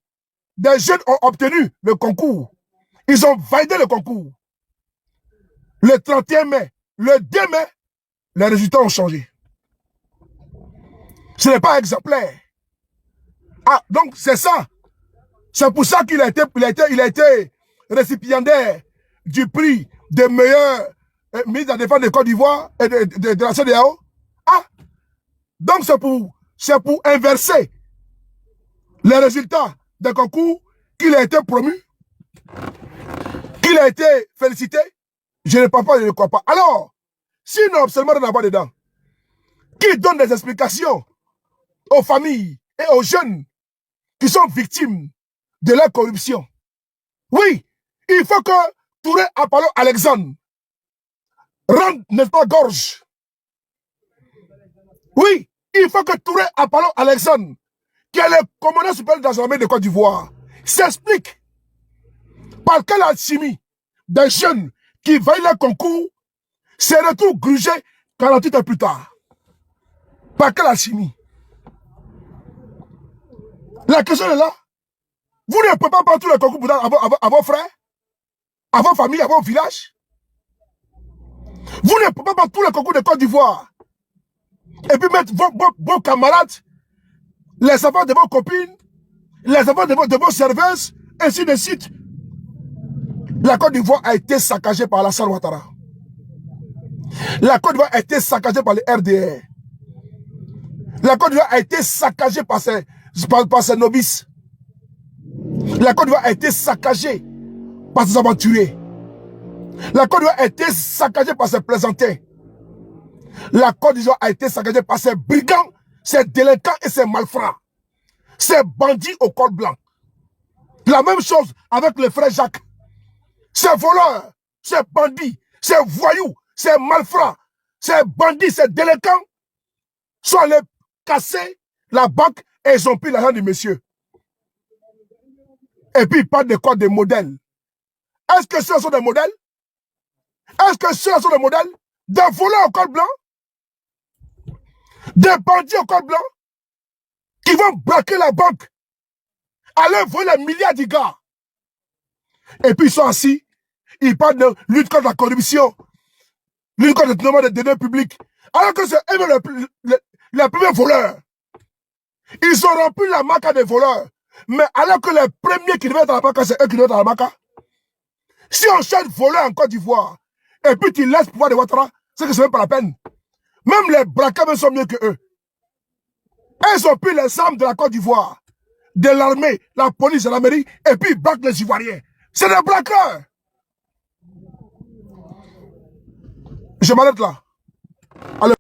des jeunes ont obtenu le concours. Ils ont validé le concours. Le 31 mai, le 2 mai, les résultats ont changé. Ce n'est pas exemplaire. Ah, donc c'est ça. C'est pour ça qu'il a été récipiendaire du prix de meilleur ministre de la Défense de Côte d'Ivoire et de la CEDEAO. Ah, donc c'est pour inverser les résultats des concours qu'il a été promu, qu'il a été félicité. Je ne pense pas, je ne crois pas. Alors, s'il n'a absolument rien à voir dedans, qui donne des explications aux familles et aux jeunes qui sont victimes de la corruption. Oui, il faut que Touré Apollo Alexandre rendre, n'est-ce pas, gorge. Oui, il faut que Touré Apollo Alexandre, qui est le commandant supérieur de l'armée de Côte d'Ivoire, s'explique par quelle alchimie des jeunes qui veillent le concours se retrouvent grugés 48 heures plus tard. Par quelle alchimie? La question est là. Vous ne pouvez pas prendre tous les concours à vos frères, à vos familles, à vos villages. Vous ne pouvez pas prendre tous les concours de Côte d'Ivoire et puis mettre vos camarades, les enfants de vos copines, les enfants de vos serveuses, ainsi de suite. La Côte d'Ivoire a été saccagée par Alassane Ouattara. La Côte d'Ivoire a été saccagée par les RDR. La Côte d'Ivoire a été saccagée par ses novices. La Côte d'Ivoire a été saccagée par ses aventuriers. La Côte d'Ivoire a été saccagée par ses plaisantins. La Côte d'Ivoire a été saccagée par ses brigands, ses délinquants et ses malfrats. Ces bandits au col blanc. La même chose avec le frère Jacques. Ces voleurs, ces bandits, ces voyous, ces malfrats, ces bandits, ces délinquants sont allés casser la banque et ils ont pris l'argent du monsieur. Et puis ils parlent de quoi? Des modèles. Est-ce que ceux sont des modèles? Est-ce que ceux sont des modèles? Des voleurs au col blanc? Des bandits au col blanc? Qui vont braquer la banque, aller voler les milliards de gars. Et puis ils sont assis, ils parlent de lutte contre la corruption, lutte contre le détournement des deniers publics. Alors que c'est eux les premiers voleurs. Ils ont rempli la maca des voleurs. Mais alors que les premiers qui devaient être dans la maca, c'est eux qui devaient être dans la maca. Si on cherche voleur en Côte d'Ivoire, et puis tu laisses pouvoir de Ouattara, c'est que c'est même pas la peine. Même les braqueurs sont mieux que eux. Ils ont pris les armes de la Côte d'Ivoire, de l'armée, la police et la mairie, et puis ils braquent les Ivoiriens. C'est des braqueurs. Je m'arrête là. Allez.